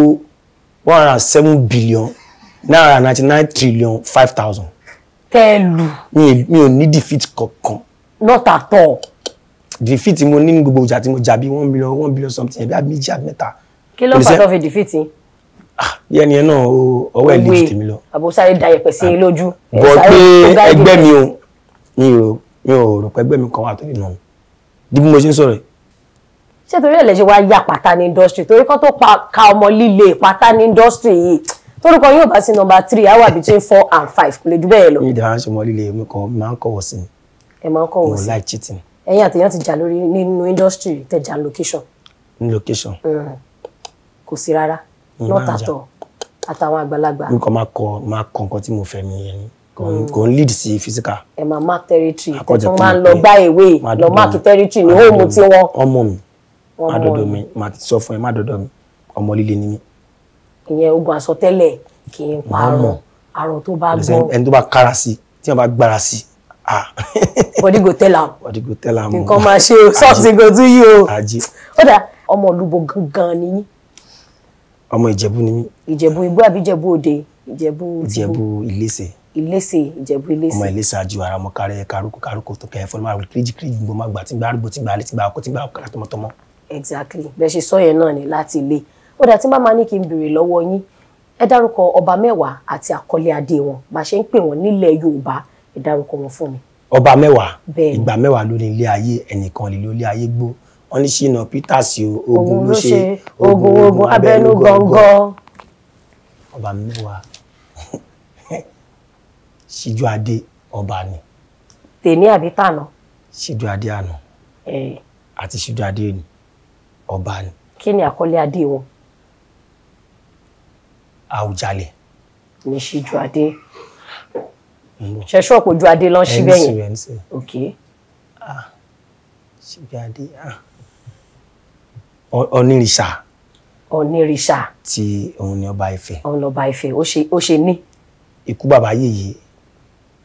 Speaker 1: 107 billion naira 99 trillion 5,000.
Speaker 2: Tẹ́lù.
Speaker 1: mi ò ní defeat kankan.
Speaker 2: Not at all.
Speaker 1: Defeat mo ní gbogbo ìjà tí mo jà bí 1 billion something ẹ̀bí méjì àbí mẹ́ta.
Speaker 2: Kí ló fà tó fi defeat yín?
Speaker 1: Bí ẹni ẹ̀ náà ọwọ́ ẹ̀ lè tèmi lọ.
Speaker 2: Àbúsáré da yẹ̀pẹ̀ sí yín lójú.
Speaker 1: Bọ̀ pé ẹgbẹ́ mi ò rò pé ẹgbẹ́ mi kan wà tó lè nà. Bí mo ṣe ń sọ̀rọ̀
Speaker 2: ṣé torí ẹ̀ lè ṣe wá yà pátá ní industry torí kan tó ka ọmọ líle pátá ní industry yìí torúkọ yóò bá sí number 3 á wà between 4 and 5 kò lè jù bẹ́ẹ̀ lọ.
Speaker 1: ní ìdáhà ṣe ọmọ líle mi kan máa ń kọ̀wọ̀ sí ni.
Speaker 2: ẹ máa ń kọ̀wọ̀ sí.
Speaker 1: mo like cheating.
Speaker 2: ẹ̀yin àtẹ̀yàn ti jà lórí nínú industry tẹ̀ jà location.
Speaker 1: ní location.
Speaker 2: Kò sí rárá not at all. àtàwọn àgbàlagbà.
Speaker 1: nǹkan máa kọ nǹkan tí mo fẹ́ mi yẹn ni kò ń lead sí physical.
Speaker 2: ẹ máa mark territory tẹ̀tún máa ń lọ bá ìwé lọ mark territory ní hóòmù tí wọ́n.
Speaker 1: ọmọ mi má dọ́dọ̀ mi má ti sọ fún ẹ má dọ́dọ̀ mi ọmọ líle ni mí.
Speaker 2: ìyẹn ogun àsọtẹ́lẹ̀ kì í parọ́ àrùn tó bá gbọ́.
Speaker 1: ẹni tó bá kára sí tí wọ́n bá gbára sí
Speaker 2: body go tell am.
Speaker 1: body go tell am.
Speaker 2: nǹkan máa ṣe o sọ́ọ̀sì go tún yí o.
Speaker 1: ajé.
Speaker 2: ó dà ọmọ olúbo gangan ni yín.
Speaker 1: ọmọ ìjẹ̀bú ni mí.
Speaker 2: ìjẹ̀bú igbó àbí ìjẹ̀bú òde.
Speaker 1: ìjẹ̀bú ìlẹ́sẹ̀.
Speaker 2: ìlẹ́sẹ̀ ìjẹ̀bú ìlẹ́sẹ̀.
Speaker 1: ọmọ ìlẹ́sẹ̀ àjò ara ọmọ kárẹ́ kárúkọ tó kẹ́ fọ́nmá kíríjì gbogbo má gbà tí gbà arúgbó tí gbà alẹ́ tí gbà ọkọ tí gbà ọkọ tọmọtọmọ.
Speaker 2: exactly bẹ́ẹ̀ ṣe sọ yẹn náà ni láti ilé. ó dà tí máa ní kí n béèrè lọ́wọ́ yín ẹ dárúkọ ọba mẹ́wàá àti àkọlé adé wọn bá ṣe ń pè wọ́n nílẹ̀ Yorùbá ẹ dárúkọ wọn fún mi.
Speaker 1: ọba mẹ́wàá ìgbà mẹ́wàá ló ní ilé ayé ẹnìkan lè lo ilé ayé gbó wọn ní Ṣínà Peters ogun ló ṣe
Speaker 2: ogun abẹ́nú gọ́ngọ́.
Speaker 1: ọba mẹ́wàá Síjú Adé ọba ni.
Speaker 2: tèní àbí tànà.
Speaker 1: Síjú Adé àná àti Síjú Adé ni ọba ni.
Speaker 2: kí ni àkọlé adé wọn.
Speaker 1: Àwùjalẹ̀.
Speaker 2: ní Síjú Adé. ṣe ṣọ́ọ̀pù ojú adé lọ́n ṣí bẹ́yìn. ok.
Speaker 1: Síjú Adé onírìṣà.
Speaker 2: onírìṣà.
Speaker 1: tí òun ni ọba Ifẹ̀.
Speaker 2: òun lọba Ifẹ̀ ó ṣe ní.
Speaker 1: ikú bàbá yèyé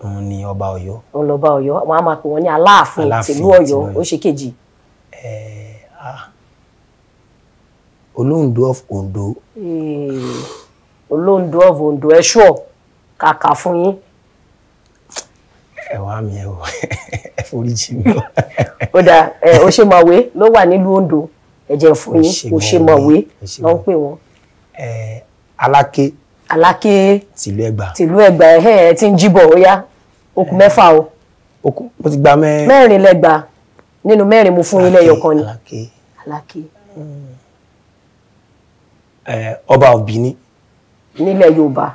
Speaker 1: òun ni ọba Ọ̀yọ́.
Speaker 2: òun lọba Ọ̀yọ́ wọn á máa pè wọn ní Aláàfin tìlú Ọ̀yọ́ ó ṣe kejì.
Speaker 1: Olóńdó of Ondo.
Speaker 2: Olóńdó of Ondo ẹ ṣọ kàkà fún yín.
Speaker 1: ẹ wá mi ẹ wọ ẹ foríjì mi.
Speaker 2: ó dà Òṣèmọ̀wé ló wà nílùú Ondo ẹ jẹ́ fún yín Òṣèmọ̀wé ló ń pè wọ́n.
Speaker 1: Aláké.
Speaker 2: Aláké
Speaker 1: tìlú Ẹ̀gbá.
Speaker 2: tìlú Ẹ̀gbá ẹ ti ń jíbọ̀ ó yá okùn mẹ́fà o.
Speaker 1: okùn mo ti gba
Speaker 2: mẹ́rin lẹ́gbàá nínú mẹ́rin mo fún yín lẹ́yọ kan ni.
Speaker 1: Aláké.
Speaker 2: Aláké.
Speaker 1: ọba of Benin.
Speaker 2: nílẹ̀ Yorùbá.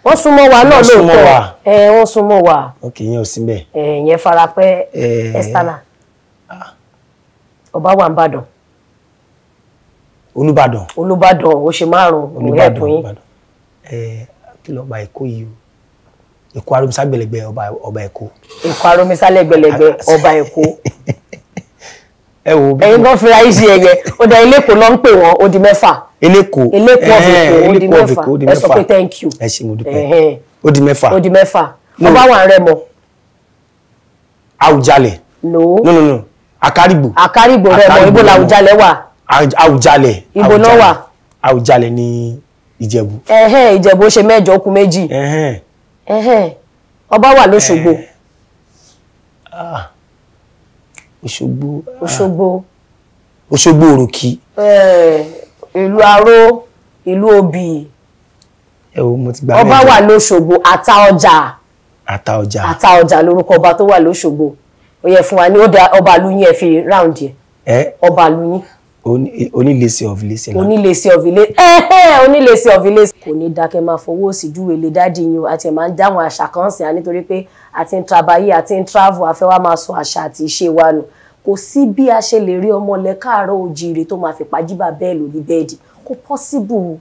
Speaker 2: wọ́n súnmọ́ wa náà lóòótọ́ wọ́n súnmọ́ wa.
Speaker 1: ok yẹn ò sí bẹ́ẹ̀.
Speaker 2: yẹn farapẹ́ external. ọba wà n'Íbàdàn.
Speaker 1: Olúbàdàn.
Speaker 2: Olúbàdàn ó ṣe márùn-ún òun ẹ̀kún yín.
Speaker 1: kí ló ọba Èkó yìí o Èkó Aromisa gbẹlẹgbẹ ọba Èkó.
Speaker 2: Èkó Aromisa gbẹlẹgbẹ ọba Èkó.
Speaker 1: ẹ wo
Speaker 2: ẹ̀yin kan fira yìí sí ẹyẹ ó dá Eléko ló ń pè wọ́n ó di mẹ́fà.
Speaker 1: Eléko
Speaker 2: of Èkó ó di mẹ́fà ẹ sọ pé thank you.
Speaker 1: ẹ ṣé mo dúpẹ́ ó di mẹ́fà.
Speaker 2: ó di mẹ́fà ọba wà Rẹ́mọ.
Speaker 1: Àwùjalẹ̀. no Àkárìgbò.
Speaker 2: Àkárìgbò Rẹ́mọ ibo l'Àwùjalẹ̀ wà.
Speaker 1: Àwùjalẹ̀.
Speaker 2: ibo náà wà.
Speaker 1: Àwùjalẹ̀ ní Ìjẹ̀bú.
Speaker 2: Ìjẹ̀bú ó ṣe mẹ́jọ ó kù méjì. ọba wà l'Óṣogbo. Òṣogbo
Speaker 1: Òròkì.
Speaker 2: ìlú Aró ìlú Obì.
Speaker 1: ẹ wo mo ti gba
Speaker 2: ọba wà l'Óṣogbo Àtaọjà. Àtaọjà lórúkọ ọba tó wà l'Óṣogbo ó yẹ fún wa ní ọba àlùyìn ẹ fi round yẹ. ọba àlùyìn.
Speaker 1: Onílẹ̀ṣẹ̀ of Iléṣẹ̀.
Speaker 2: Onílẹ̀ṣẹ̀ of Iléṣẹ̀ Onílẹ̀ṣẹ̀ of Iléṣẹ̀. kò ní dákẹ́ máa fowó sí júwe lè dáàdì yín àti ẹ̀ máa ń dáhùn àṣà kan sí i nítorí pé àti ń trabayé àti ń travel àfẹ́ wa máa sọ àṣà àti ìṣe wa nù kò sí bí a ṣe lè rí ọmọ ilẹ̀ káàárọ̀ oòjíire tó máa fi pàjíbà bẹ́ẹ̀ lórí bẹ́ẹ̀dì kò possible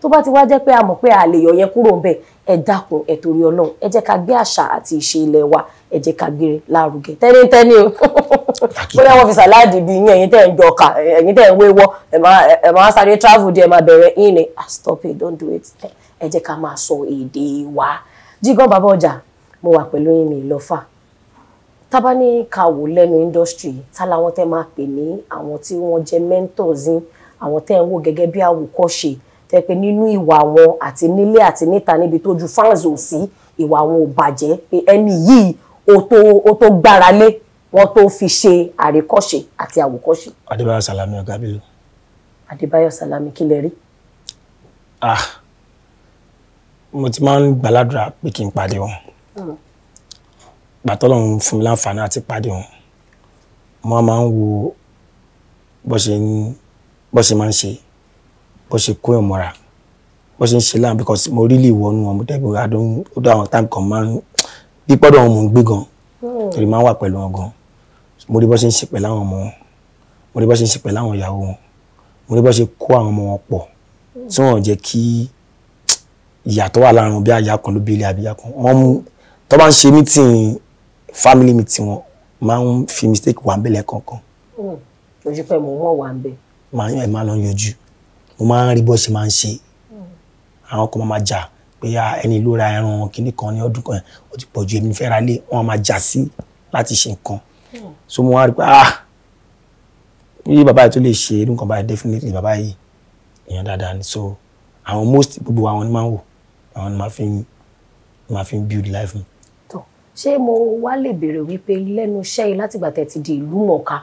Speaker 2: tó bá ti wá jẹ́ pé a mọ̀ pé a lè yọ yẹn kúrò ń bẹ̀ ẹ dákun ẹ torí Ọlọ́run ẹ jẹ́ ká gbé àṣà àti ìṣe ilẹ̀ wa ẹ jẹ́ ká gbé lárugẹ tẹ́nítẹ́ní o bóyá wọ́n fi sàláàdì bí yín ẹ̀yin tẹ́ ń jọ ọkà ẹ̀yin tẹ́ ń wéwọ́ ẹ̀ máa sáré travel díẹ̀ máa bẹ̀rẹ̀ ìní stop it don't do it ẹ jẹ́ ká máa sọ èdè wa. Jígan bàbá ọjà mo wà pẹ̀lú yín mi lọ́fà tábà ní ká wò lẹ́nu industry tá làwọn tẹ́ máa pè ní àwọn tí wọ́n jẹ́ mentors yín àwọn tẹ́ ń wò gẹ́gẹ́ bí àwòkọ́ṣe tẹ́ pé nínú ìwà wọn àti nílé àti níta níbi tójú fans ò sí ìwà wọn ò bàjẹ́ pé ẹni yìí ó tó gbára lé wọn tó fi ṣe àríkọ́ṣe àti àwòkọ́ṣe.
Speaker 1: Adébáyọ̀ Sàlámì Ọ̀gá Bello.
Speaker 2: Adébáyọ̀ Sàlámì kí lẹ rí.
Speaker 1: mo ti máa ń gbàládùra pé kí n pàdé wọn gbàtọ́lọ́run fún mi láǹfààní àti pàdé wọn mo máa ń wo bó ṣe máa ń ṣe bó ṣe kó ìmọ̀ra bó ṣe ń ṣe láàrín because mo rí lè wọnú wọn mo tẹ́gbẹ́ adùn ó dá àwọn time kan máa ń bí pọ́dọ̀ wọn mò ń gbé gan torí máa ń wà pẹ̀lú wọn gan mo rí bó ṣe ń ṣe pẹ̀lú àwọn ọmọ wọn mo rí bó ṣe ń ṣe pẹ̀lú àwọn ìyàwó wọn mo rí bó ṣe kó àwọn ọmọ wọn pọ̀ tí wọ́n jẹ́ kí ìyàtọ̀ wà láàrin wọn bí àyà kan ló bí ilé àbí ìyá kan wọ́n mú tó bá ń ṣe meeting family meeting wọn máa ń fi mistake wà ń bẹ̀lẹ̀ kankan.
Speaker 2: ojú pé mo wọ́n wà ń bẹ̀.
Speaker 1: màá yàn ẹ̀ máa lọ yọjú mo máa ń rí bó ṣe máa ń ṣe àwọn kan máa jà pé ẹni ló ra ẹran kìíní kan ní ọdún kan ó ti pọ̀ ju èmi fẹ́ ra lé wọn máa jà sí láti ṣe nǹkan so mo wá rí pé bí bàbá yìí tó lè ṣe irú nǹkan báyìí definitely bàbá yìí èèyàn dáadáa ni so àwọn most gbogbo àwọn ni máa ń wò àwọn ni máa fi ń build life mi.
Speaker 2: tó ṣé mo wá lè béèrè wípé lẹ́nu iṣẹ́ yìí látìgbà tẹ́ ti di ìlú mọ̀ọ́ká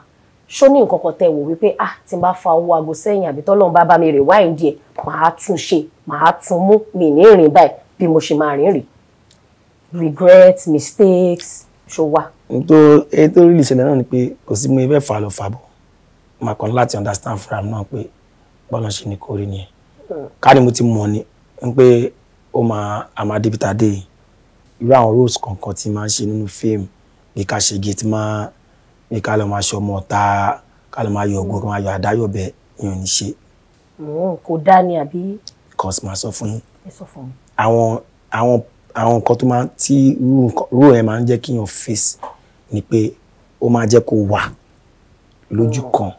Speaker 2: ṣó ní nǹkan kan tẹ́ wò wípé tí n bá fa owó aago sẹ́yìn àbí tọ́lọ́run bá mi rè wáìn díẹ̀ màá tún ṣe màá tún mú mi ní ìrìn báyìí bí mo ṣe máa rìn regret mistakes ṣó wà.
Speaker 1: ètò orí ìṣẹ̀lẹ̀ náà ni pé kò sí mo fẹ́ fà lọ fà bọ̀ màá kàn láti understand fúnra mi náà pé bọ́lá ṣe ni kò rí nìyẹn ká ní mo ti mọ̀ ni pé ó máa débi tá a dé irú àwọn roles kankan tí máa ń ṣe nínú fíìmù bí ká ṣe gate máa bí ká lọ máa ṣe ọmọ ọ̀tá ká lọ máa yọ ògùn ká máa yọ àdáyọ̀bẹ èèyàn ní ṣe.
Speaker 2: kò dá ní àbí.
Speaker 1: because máa sọ fún yín.
Speaker 2: ẹ sọ fún mi.
Speaker 1: àwọn nǹkan tó máa tí irú ẹ̀ máa ń jẹ́ kíyàn face ni pé ó máa jẹ́ kó wà lójú kan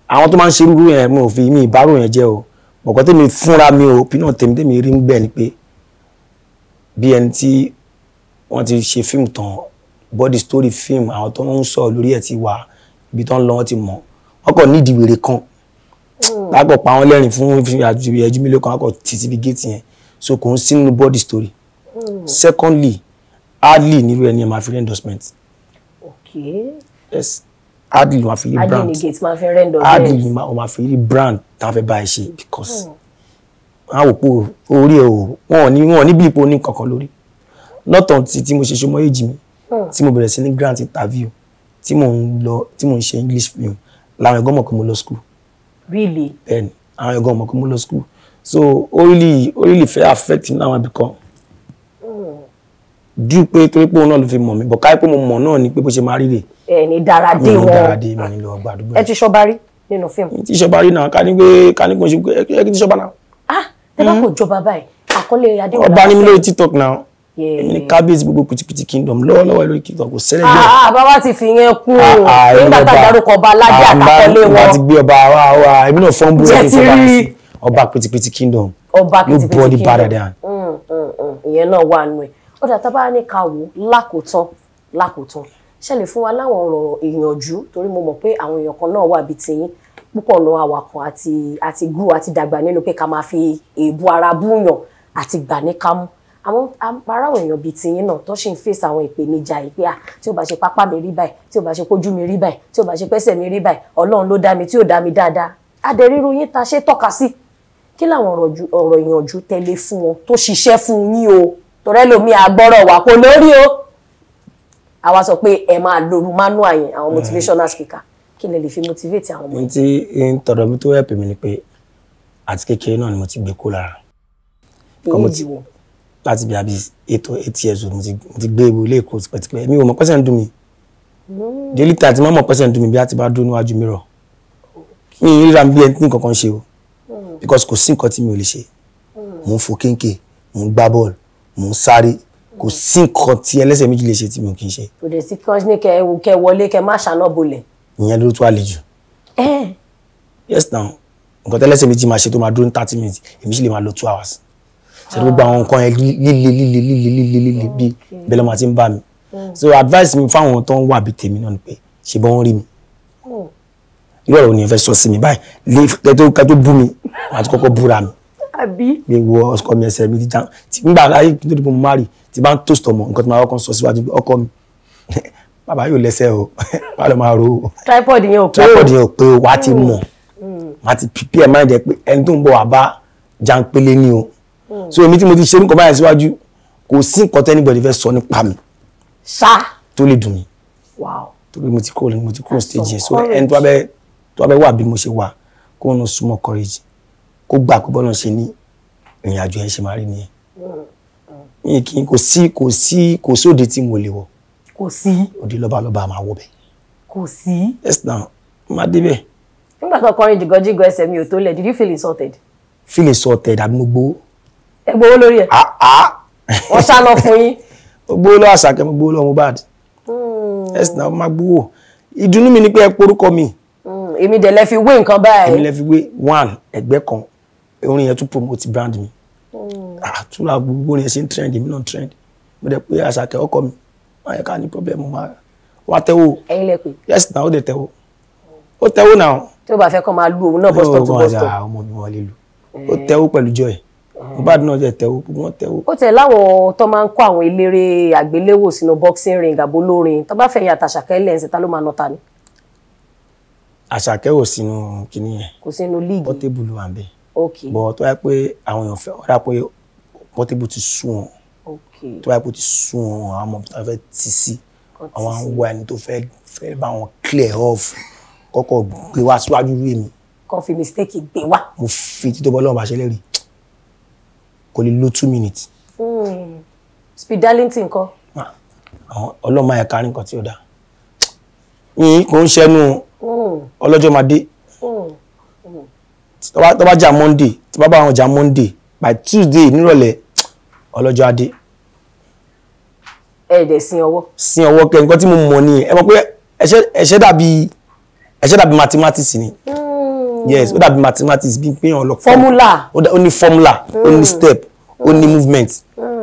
Speaker 1: àwọn tó máa ń ṣe irú ẹ̀ mi ò fi mi ìbárò yẹn jẹ́ o bọ̀kọ́ tèmi fúnra mi ò pinnu tèmi rí ń bẹ̀ ni pé bí ẹni tí wọ́n ti ṣe fíìmù tán body story film àwọn tó ń sọ lórí ẹ̀ ti wà ibi tó ń lọ wọ́n ti mọ̀ wọ́n kàn nídìí wèrè kan lápò pa wọ́n lẹ́rìn fún ẹjú mílíọ̀nù kan wọ́n kàn tì síbi géètì yẹn so kò ń sí nínú body story. Secondly hardly nílò ẹni ẹ̀ máa fi rí endorsement.
Speaker 2: Okay.
Speaker 1: Yes hardly máa fi rí brand
Speaker 2: hardly negate máa fi rí endorsement.
Speaker 1: hardly máa fi rí brand tá a fẹ́ bá ẹ ṣe because wọ́n á wò pé orí ẹ̀ o wọ́n ò ní bí ipò ní kankan lórí lọ́tọ̀ tí mo ṣe ṣọmọ èjì mi tí mo bẹ̀rẹ̀ sí ní grant interview tí mo ń ṣe English film làwọn ẹ̀gbọ́n mọ̀ pé mo lọ school.
Speaker 2: Really?
Speaker 1: Bẹ́ẹ̀ni àwọn ẹ̀gbọ́n mọ̀ pé mo lọ school so ó really fẹ́ affect mi láwọn ibìkan dú pé torí pé òun náà ló fi mọ̀ mí bọ̀ káyọ̀ pé mo mọ̀ náà ni pé bó ṣe máa rí rè.
Speaker 2: ní dáradé wọn
Speaker 1: dáradé mi nílò ọgbà àdúgbò.
Speaker 2: ẹ ti ṣọba rí nínú fíìmù.
Speaker 1: ti ṣọba rí náà ká ní kò ṣe ẹ ti ṣọba náà.
Speaker 2: tẹ bá kò jọba báyìí àkọlé adéwọlá.
Speaker 1: ọba ní mi lórí TikTok náà èmi ní kábíyèsí gbogbo Pìtìpìtì kingdom lọ́wọ́lọ́wọ́ lórí TikTok kò ṣẹlẹ̀ bẹ́ẹ̀.
Speaker 2: bàbá ti fi yẹn kú nígbà tá a dárúkọ ọba aládé àtàkọlé wọn.
Speaker 1: bá ti gbé ọba wa èmi náà fọ́n bú ẹni ọba Pìtìpìtì kingdom
Speaker 2: ọba Pìtìpìtì kingdom
Speaker 1: nobody better than.
Speaker 2: ìyẹn náà wà nù ẹ ọ̀dà tá a bá ní ká wò lákòótán ṣẹlẹ̀ fún wa láwọn ọ̀rọ̀ ìyànjú torí mo mọ̀ pé àwọn èèyàn kan náà wà bíi tiyín púpọ̀ náà awakọ̀ àti gúrú àti dàgbà nínú pé ká máa fi èébú ara búyàn àti gbà ní kámú àwọn ará àwọn èèyàn bíi tiyín náà tó ṣì ń fèsì àwọn ìpèníjà yìí pé tí ó bá ṣe pápá mi rí báyìí tí ó bá ṣe kójú mi rí báyìí tí ó bá ṣe pẹ́sẹ̀ mi rí báyìí Ọlọ́run ló dá mi tí ò dá mi dáadáa adẹ̀ríru yín ta ṣe tọ́ka sí kí làwọn ọ̀rọ̀ ìyànjú tẹ́lẹ̀ fún wọn tó ṣiṣẹ́ fún yín o torẹ́ lomi àgbọ́rọ̀ wà kó lórí o àwa sọ pé ẹ máa lóru manual yẹn àwọn motivational speaker kí lè fi motivate àwọn ọmọ.
Speaker 1: tí n tọ̀dọ̀ mi tó help mi ni pé àti kékeré náà ni mo ti gbé kó lára. láti bí i 8 years old mo ti gbé ilé èkó tipẹ́tipẹ́ mi ò mọ̀ pẹ́sẹ̀ ń dùn mí. daily time tí mo mọ̀ pẹ́sẹ̀ ń dùn mí bí a ti bá dún níwájú mirror. mi ì ríra bí ẹni tí nǹkan kan ṣe o because kò sí nǹkan tí mi ò lè ṣe. mo ń fò kéńké mo ń gbá bọ́ọ̀lù mo ń sáré kò sí nǹkan tí ẹlẹ́sẹ̀ méjì lè ṣe tí mo kì í ṣe.
Speaker 2: kò dẹ̀ sí kí ní kẹ wọlé kẹ má ṣàná bolẹ̀.
Speaker 1: ìyẹn ló tún àlejò. yes now nǹkan tẹ́lẹ́sẹ̀ méjì máa ṣe tó máa dúró ní 30 minutes èmi sì lè máa lò 2 hours. ṣe gbogbo àwọn nǹkan yẹn líle bí bẹ́ẹ̀ lọ́mọ àti ń bá mi. so advice mi fáwọn tó ń wà bí tèmi náà ni pé ṣe bọ́ wọ́n rí mi. irú ọ̀rọ̀ ni ẹ fẹ́ sọ sí mi báyìí kẹ́tọ́ bú mi àti kọ́kọ́ búra mi.
Speaker 2: àbí.
Speaker 1: mi wọ ọkọ mi ẹsẹ̀ mi ti já nígbà láyé nítorí pé mo má rí tí bá ń toast ọmọ nǹkan tí màá kọ́kọ́ sọ síwájú ọkọ mi bàbá yóò lẹ́sẹ̀ o bá lọ máa ro o.
Speaker 2: tripod yẹn ò pé
Speaker 1: o wà á ti mọ̀ wà á ti prepare mind ẹ pé ẹni tó ń bọ̀ wá bá jàǹpélé ni o. so èmi tí mo ti ṣe nǹkan báyìí síwájú kò sí nǹkan tí anybody fẹ́ sọ nípa mi. tó lè dùn mí. torí mo ti kúrò stage yẹn so ẹni tó wá bẹ́ wà bí mo ṣe wà kó ń súnmọ́ courage kó gbà pé bọ́lá ṣe ní ìrìn àjò ẹ̀ ṣe máa rí nìyẹn. mi kì í kò sí òde tí mo lè wọ̀.
Speaker 2: kò sí.
Speaker 1: òde lọ́balọ́ba máa wọ̀ bẹ̀.
Speaker 2: kò sí.
Speaker 1: yes now máa débẹ̀.
Speaker 2: nígbà tó kọrin jìgọ́jìgọ́ ẹsẹ̀ mi ò tó lẹ̀ did you feel insulted.
Speaker 1: feeling sorted àbí mo gbowó.
Speaker 2: ẹ gbowó lórí ẹ̀. wọ́n ṣáná fún yín.
Speaker 1: mo gbowó lọ́wọ́ Àṣàkẹ́ mo gbowó lọ́wọ́ Mohbad. ẹ̀sìn náà máa gbowó ìdùnnú mi ni pé ẹ porúkọ mi.
Speaker 2: èmi dẹ̀ lẹ fi wé nǹkan báyìí.
Speaker 1: èmi lẹ fi wé one ẹgbẹ́ kan orin yẹn tún promote brand mi. túnra gbogbo orin yẹn ṣe ń trend èmi náà trend mo dẹ̀ pé Àṣàkẹ́ ọkọ mi máa yẹ ká ní problem mo máa wá tẹ́wọ́.
Speaker 2: ẹ̀yin lẹ pé.
Speaker 1: yes na ó dẹ̀ tẹ́wọ́ ó tẹ́wọ́ náà.
Speaker 2: tí ó bá fẹ́ kọ́ máa lu òun náà bus stop to bus stop.
Speaker 1: ọmọ mi wọlé lu ó tẹ́wọ́ pẹ̀lú joy Mohbad náà jẹ́ tẹ́wọ́ gbogbo wọn tẹ́wọ́.
Speaker 2: ó tẹ̀ láwọn tó máa ń kó àwọn eléré àgbéléwò sínú boxing ring àbólórin tó bá fẹ́ yàtọ̀ Àṣàkẹ́ lẹ́sìn ta ló máa nọta ni.
Speaker 1: Àṣàkẹ́ ò sínú kinní yẹn.
Speaker 2: kò sínú league.
Speaker 1: Portable wà ń bẹ̀.
Speaker 2: ok
Speaker 1: bọ̀ tó yẹ pé àwọn èèyàn fẹ́ ọ̀dà pé Portable ti sú wọn.
Speaker 2: ok
Speaker 1: tó yẹ pé ó ti sú wọn àwọn ọmọ tó fẹ́ ti sí àwọn àwọn ẹni tó fẹ́ bá wọn clear off kọ́kọ́ gbé wá síwájú rí mi.
Speaker 2: kan fi mistake gbé wá.
Speaker 1: mo fi títọ́ bọ́ lọ́wọ́ bá ṣe lẹ́rìí kò lè lo 2 minutes.
Speaker 2: Speed Darlington kọ́.
Speaker 1: àwọn ọlọ́mọ ẹ̀ka rí nǹkan tí ó dáa yìí kò ń ṣẹ́nu ọlọ́jọ́ máa dé tó bá jà Monday tó bá àwọn jà Monday by Tuesday nírọ̀lẹ́ ọlọ́jọ́ adé.
Speaker 2: ẹ̀ẹ́dẹ̀ sin ọwọ́
Speaker 1: kẹ́ nǹkan tí mo mọ̀ ni ẹ mọ̀ pé ẹ̀ṣẹ̀ dàbí mathematics ni. Yes, ó dàbí mathematics bí pé on lọ
Speaker 2: formula
Speaker 1: ó ní formula ó ní step ó ní movement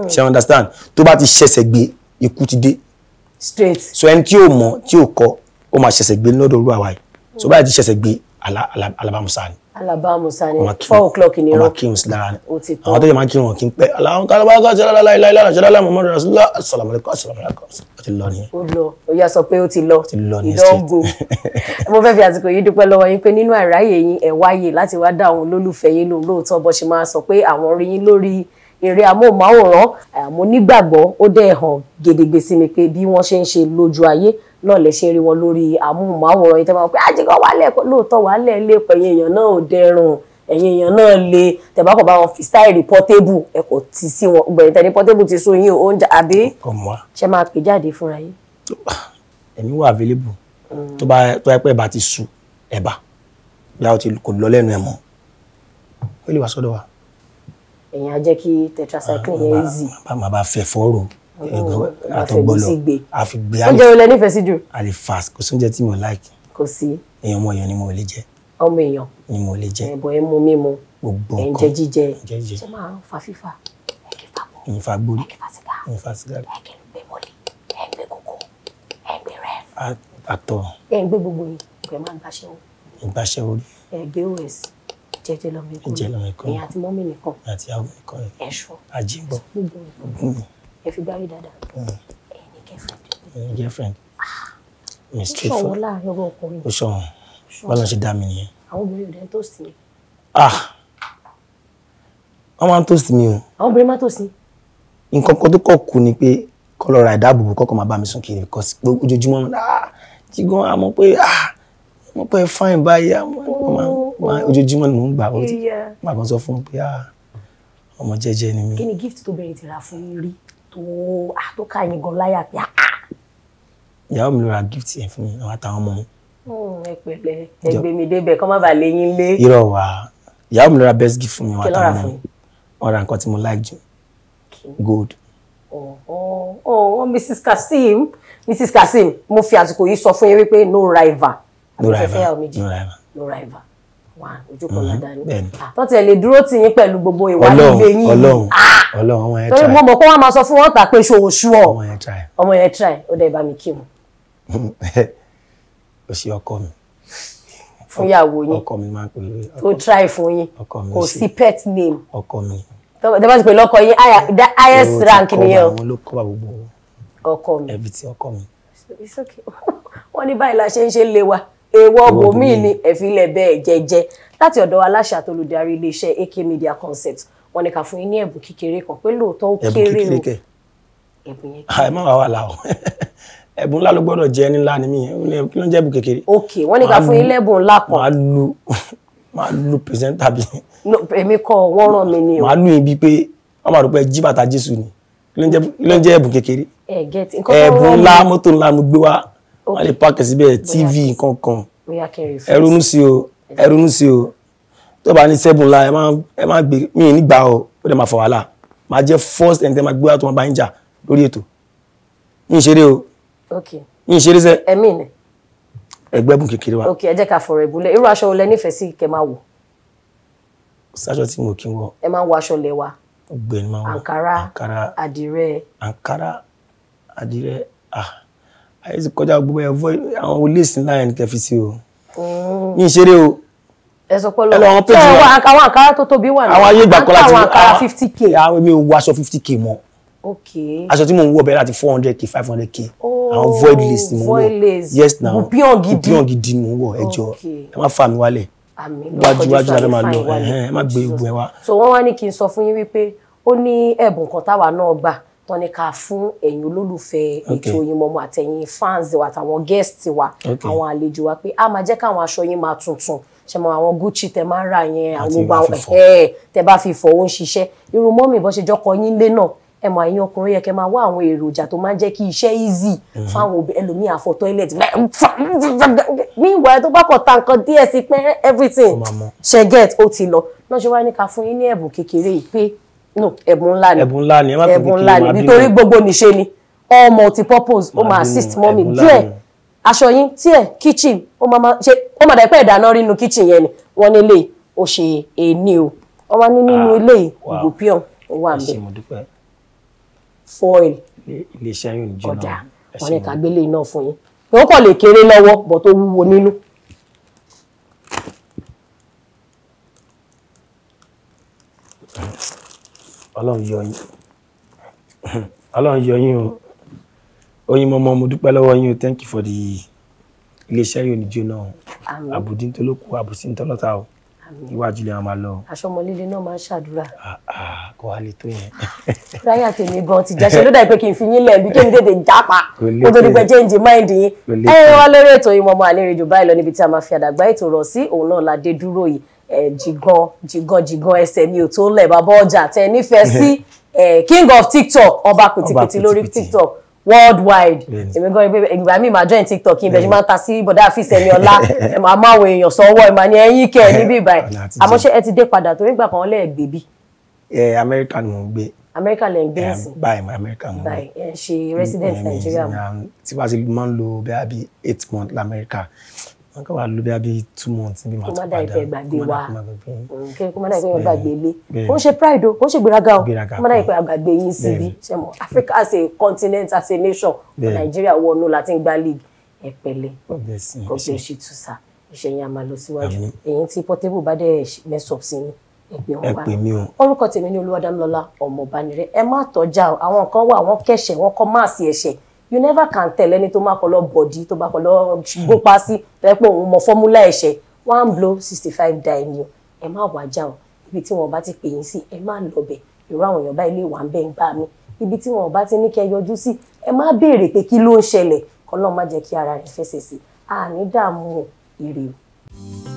Speaker 1: ṣé understand tó bá ti ṣẹ̀ṣẹ̀ gbé ikú ti dé
Speaker 2: straight
Speaker 1: so ẹni tí ó mọ̀ tí ó kọ́ ó máa ṣẹ̀ṣẹ̀ gbé lọ́dọ̀ olú àwa yìí so báyìí ti ṣẹ̀ṣẹ̀ gbé alabamusa ni
Speaker 2: 4 o'clock ní
Speaker 1: ọmọ kírun sí lára ni
Speaker 2: ó ti tọ́
Speaker 1: àwọn tó yẹ máa kírun kí n pẹ́ aláwọn kálábàgà ṣẹlá Muhammadu Rasulullah assalamu alaikum ó ti lọ nìyẹn.
Speaker 2: ó lọ ó yá sọ pé ó ti lọ
Speaker 1: nìyẹn
Speaker 2: ìdánwò mo fẹ́ fi àsìkò yìí dúpẹ́ lọ́wọ́ yín pé nínú àìráyè yín ẹ̀ wáyè láti wá dá àwọn olólùfẹ́ yín lóhùn lóòótọ́ bó ṣe máa sọ pé àwọn rí yín lórí eré amóhùnmáwòrán àmọ́ nígbàgbọ́ ó dẹ̀ hàn gedegbe sí mi pé bí wọ́n ṣe ń ṣe lójú ayé náà lè ṣe rí wọn lórí amóhùnmáwòrán yìí tẹ́ máa pé àjẹgọ́ wálẹ̀ lóòótọ́ wálẹ̀ lè pẹ̀ ẹ̀yìn èèyàn náà ò dẹrùn ẹ̀yìn èèyàn náà lè tẹ̀bákọ̀ bá wọn fi style Portable ẹ̀ kò ti sí wọn gbẹ̀yìn tẹ̀lé Portable ti sún yín oúnjẹ àbí ṣe máa pè jáde fúnra yín.
Speaker 1: èmi wà available tó bá pẹ́ bá ti sú ẹ̀bà bí a ti kò lọ lẹ́nu ẹ̀ mọ́ ó lè wá sọ́dọ̀ wa.
Speaker 2: ẹ̀yin á jẹ́ kí tetracycline yẹn easy.
Speaker 1: màá bá fẹ́ fọ́ọ̀rọ̀ àtọ̀gbọ́lọ̀ àfigbé
Speaker 2: oúnjẹ olè nífẹ̀ẹ́ sí jù.
Speaker 1: àlè fast kò sí oúnjẹ tí mo like.
Speaker 2: kò sí.
Speaker 1: èèyàn ọmọ èèyàn ni mo lè jẹ.
Speaker 2: ọmọ èèyàn
Speaker 1: ni mo lè jẹ.
Speaker 2: ẹ̀bọ̀ ẹ̀ mú mímu.
Speaker 1: gbogbo
Speaker 2: nǹkan ẹ̀ ń jẹ
Speaker 1: jíjẹ.
Speaker 2: ṣé máa ń fa fífa. ẹ̀kẹ́ fapò.
Speaker 1: ẹ̀yin fa gbórí.
Speaker 2: ẹ̀kẹ́ fa sìgá.
Speaker 1: ẹ̀yin fa sìgá.
Speaker 2: ẹ̀kẹ́ ló gbé mọ́lì. ẹ̀ ń gbé kókó. ẹ̀ ń gbé ref.
Speaker 1: àtọ̀.
Speaker 2: ẹ̀ ń gbé gbogbo yìí ẹ̀ máa ń gbàṣẹ́ o.
Speaker 1: ìgbàṣẹ́ orí.
Speaker 2: ẹ̀ gbé os jẹjẹ lọmọ ikú ẹ̀yin àti mọ́mì nìkan.
Speaker 1: àti àwọn nìkan ẹ̀.
Speaker 2: ẹ̀ṣọ́.
Speaker 1: àjíǹbọ̀.
Speaker 2: ẹ fi gbárí dáadáa. ẹ̀yin ní girlfriend.
Speaker 1: girlfriend. mi straight
Speaker 2: for.
Speaker 1: for.
Speaker 2: ó ṣọ̀wọ́n láàrin ọgbọ́n ọkùnrin.
Speaker 1: ó ṣọ̀wọ́n bọ́lá ṣe dá mi nìyẹn.
Speaker 2: àwọn obìnrin ò dẹ́ tó sí i.
Speaker 1: wọ́n máa ń tó sí mi o.
Speaker 2: àwọn obìnrin máa tó sí i.
Speaker 1: nǹkan kan tó kọ̀ kù ni pé kọ́lọ́ ra ìdáàbòbò kọ́kọ́ máa bá mi sùn kiri because ojoojúmọ́ jígan àmọ́ pé wọ́n pẹ́ fine báyìí ojoojúmọ́ ni mò ń gbà ó máa kàn sọ fún un pé ọmọ jẹ́jẹ́ ni mi.
Speaker 2: kí ni gift tó bẹ̀rẹ̀ ti ra fún yín rí tó ká yín gan láyà pé
Speaker 1: ìyàwó mi ló ra gift yẹn fún mi àwọn àtàwọn ọmọ mi.
Speaker 2: ẹ pẹ̀lẹ́ ẹgbẹ́ mi débẹ̀ kọ́ má bàa lé yín lé.
Speaker 1: irọ́ wa ìyàwó mi ló ra best gift fún mi àwọn àtàwọn ọmọ mi wọ́n ra nǹkan tí mo like jù gold. Mrs. Kasim mo fi àsìkò yìí sọ fún yín wípé no rival. no rival.
Speaker 2: ojú kan ládàá ni tó tiẹ̀ lè dúró tì yín pẹ̀lú gbogbo ìwà líle yín.
Speaker 1: Ọlọ́run ọmọ yẹn try.
Speaker 2: torí mo mọ̀ pé wọ́n máa sọ fún wọn tà pé ṣòwòṣù ọ̀
Speaker 1: ọmọ yẹn
Speaker 2: try ó dẹ̀ bá mi kí wọn.
Speaker 1: ó ṣe ọkọ mi.
Speaker 2: fún ìyàwó yín
Speaker 1: ọkọ mi máa ń pè é.
Speaker 2: tó try fún yín kò sí pet name.
Speaker 1: ọkọ mi.
Speaker 2: tẹ́ bá ti pè lọ́kọ yín highest rank nìyẹn o.
Speaker 1: àwọn ló kọ́ bá gbogbo
Speaker 2: ọkọ mi.
Speaker 1: everything ọkọ mi.
Speaker 2: it's okay. wọ́n ní báyìí la ṣe ń ṣe lé wa èèwọ̀ bòmíì ni ẹ̀fílẹ̀ bẹ́ẹ̀ jẹ́jẹ́ láti ọ̀dọ̀ aláṣà àtolùdarí iléeṣẹ́ AK Media Concept wọ́n ní ká fún yín ní ẹ̀bùn kékeré kan pé lóòótọ́ ó kéré o ẹ̀bùn yẹn
Speaker 1: ẹ má wà láwọ ẹ̀bùn ńlá ló gbọ́dọ̀ jẹ́ ńlá ni mí kí ló ń jẹ́ ẹ̀bùn kékeré.
Speaker 2: ok wọ́n ní ká fún yín lẹ́bùn ńlá kan.
Speaker 1: máa lu pírẹsẹ́ńtà bí.
Speaker 2: èmi kọ́ wọ́n ràn mí ni o.
Speaker 1: máa lu ibi pé wọ́n máa rò pé jí bàtà Jésù ni kí ló ń jẹ́ ẹ̀bùn kékeré. ẹ̀bùn ńlá mọ́tò ńlá mo gbé wá wọ́n lè pàkẹ́ síbẹ̀ TV nǹkan kan ẹ ronú sí o tó bá ní 7 la ẹ má gbé mi nígbà o ó dẹ̀ máa fọ wàhálà máa jẹ́ first ẹni tẹ́ máa gbé wá tó máa bá ń jà lórí ètò ní ìṣeré o ní ìṣeré sẹ́
Speaker 2: ẹ̀mí ni
Speaker 1: ẹgbẹ́bùn kékeré wa.
Speaker 2: ok ẹ jẹ́ ká fọ̀rọ̀ ìbúlẹ̀ irú aṣọ olẹ nífẹ̀ẹ́ sí kẹ́ máa wọ̀.
Speaker 1: sáṣọ tí mo kí n wọ.
Speaker 2: ẹ máa ń wọ aṣọ lẹ wa.
Speaker 1: ọgbẹ́ni máa ń wọ
Speaker 2: àǹkárá àdìrẹ.
Speaker 1: àǹkárá àdìrẹ ayé ti kọjá gbogbo ẹ̀ àwọn olóòsì ńlá yẹn kẹ́ fi sí o ní ìṣeré o.
Speaker 2: ẹ sọ pé lọ́wọ́ àwọn àǹkárá tó tóbi wà ní
Speaker 1: àwọn ayé ìgbà kan láti
Speaker 2: àwọn àǹkárá 50k.
Speaker 1: àwọn mi ò wọ aṣọ 50k mọ́.
Speaker 2: ok
Speaker 1: aṣọ tí mo ń wọ bẹ̀rẹ̀ láti 400k 500k àwọn void lace ni mo ń wọ yes now
Speaker 2: bupion gidi
Speaker 1: ni mo ń wọ ẹjọ ẹ má fà mí wálẹ̀ wájú la máa lọ ẹ má gbé egun ẹ wá.
Speaker 2: so wọ́n wá ní kí n sọ fún yín wípé ó ní ẹ̀bùn kan táwa náà gbà tán ní ká fún ẹ̀yin olólùfẹ́ ètò Oyinmomo àtẹ̀yin fans wa àtàwọn guests wa àwọn àlejò wa pé a máa jẹ́ káwọn aṣọ yín máa tuntun ṣe mọ àwọn Gucci tẹ máa ń rà yẹn àwọn gbogbo àwọn tẹ bá fi fọ̀ ó ń ṣiṣẹ́ irú mọ́mì bó ṣe jọkọ yín lé náà ẹ mọ ẹ̀yin ọkùnrin yẹ kẹ́ máa wá àwọn èròjà tó máa ń jẹ́ kí iṣẹ́ easy fáwọn ẹlòmíì àfọ toilet ní ìwà tó bá kọ̀ ta nǹkan díẹ̀ sí pé everything ṣe get ó ti lọ náà ṣe wá ní ká fún yín ní ẹ̀bùn kékeré yìí pé no ẹ̀bùn ńlá ni ẹ̀bùn ńlá ni nítorí gbogbo níṣe ni all multi-purpose ó máa assist mọ́mì díẹ̀ aṣọ yín díẹ̀ kitchen ó máa dà pé ìdáná rí inú kitchen yẹn ni wọ́n nílé ó ṣe èní o wọ́n wá ní nínú ilé ìgòpíọ̀n ó wà ń bẹ̀ foil
Speaker 1: iléeṣẹ́ yóò ní jóná
Speaker 2: ọjà wọn ní ká gbélé iná fún yín wọn kàn lè kéré lọ́wọ́ bọ̀ tó wúwo nínú.
Speaker 1: Ọlọ́run yọ yín o Oyinmomo mo dúpẹ́ lọ́wọ́ yín o thank you for the iléeṣẹ́ yóò ní jóná àbùdí tó ló kú àbùsí tó lọ́ta o iwájú lè máa lọ.
Speaker 2: aṣọmọ líle náà máa ń ṣàdúrà.
Speaker 1: kò wá lè tó yẹn.
Speaker 2: ráyà tèmi gan ti jáṣẹ ló dà pé kí n fi yín lẹ̀ bí kí n tètè jápa kó tó di pé change mind yín. ẹ wá lórí ètò Oyinmomo àlejò báyìí lọ níbi tí a máa fi àdàgbà ètò rọ̀ sí òun náà la dé dúró yìí jìgan ẹsẹ̀ mi ò tó lẹ̀ bàbá ọjà tẹ nífẹ̀ẹ́ sí king of TikTok ọba pìtìpìtì lórí TikTok worldwide èmi gan ìgbà mi máa join TikTok kí n bẹ ṣe máa ń ta sí bọ̀dá àfíìsẹ́mi ọlá ẹ máa máa wo èèyàn sọ́wọ́ ẹ máa ní ẹ̀yìn kẹ́ ẹ níbí báyìí àmọ́ ṣé ẹ ti dé padà torí ìgbà kan lẹ́ẹ̀ gbé bí.
Speaker 1: Amẹ́ríkà ni mò ń gbé.
Speaker 2: Amẹ́ríkà lẹ́ ń gbé ǹsìn.
Speaker 1: báyìí Amẹ́ríkà mo ń gbé.
Speaker 2: báyìí ẹ ṣe resident Nigeria mu.
Speaker 1: tí wàá ti máa ń lo bí 8 months lamẹ́ríkà wọ́n kàn wá lo bí 2 months níbi màá tó padà.
Speaker 2: kó má dà ìpẹ́ gbàgbé wa kó má dà ìpẹ́ gbàgbé ilé kó ń ṣe pride o kó ń ṣe gbéraga o kó má dà ìpẹ́ gbàgbé yín síbi ṣe mọ̀ Africa as a continent as a nation Nigeria wọnú láti ń gbá league ẹ pẹ̀lẹ́ God bless you too sir ìṣẹ̀yìn àmà lọ síwájú èyí tí Portable bá dẹ̀ mess up sí yín ẹgbẹ́ wọn bá orúkọ tèmi ní Olúwadámilọ́lá Ọmọbánirẹ́ ẹ má tọ́já àwọn kan wà wọ́n kẹ̀ṣẹ̀ wọ́n kọ́ máàsì ẹ̀ṣẹ̀ you never can tell ẹni tó máa kọ lọ bọ̀dí tó bá kọ lọ gbópa sí tẹ́pọ̀ òun mọ fọ́múlà ẹ̀ṣẹ̀ 1 blow 65 die ni o ẹ má wájà o ibi tí wọn bá ti pè yín sí ẹ má lọ bẹ̀ irú àwọn èèyàn báyìí lè wà ń bẹ̀ ń gbà mí ibi tí wọn bá ti ní kẹ́ yọjú sí ẹ má béèrè pé kí ló ń ṣẹlẹ̀ kọ́ lọ́ọ́ má jẹ́ kí ara rẹ̀ fẹsẹ̀ sí àní dààmú ire o.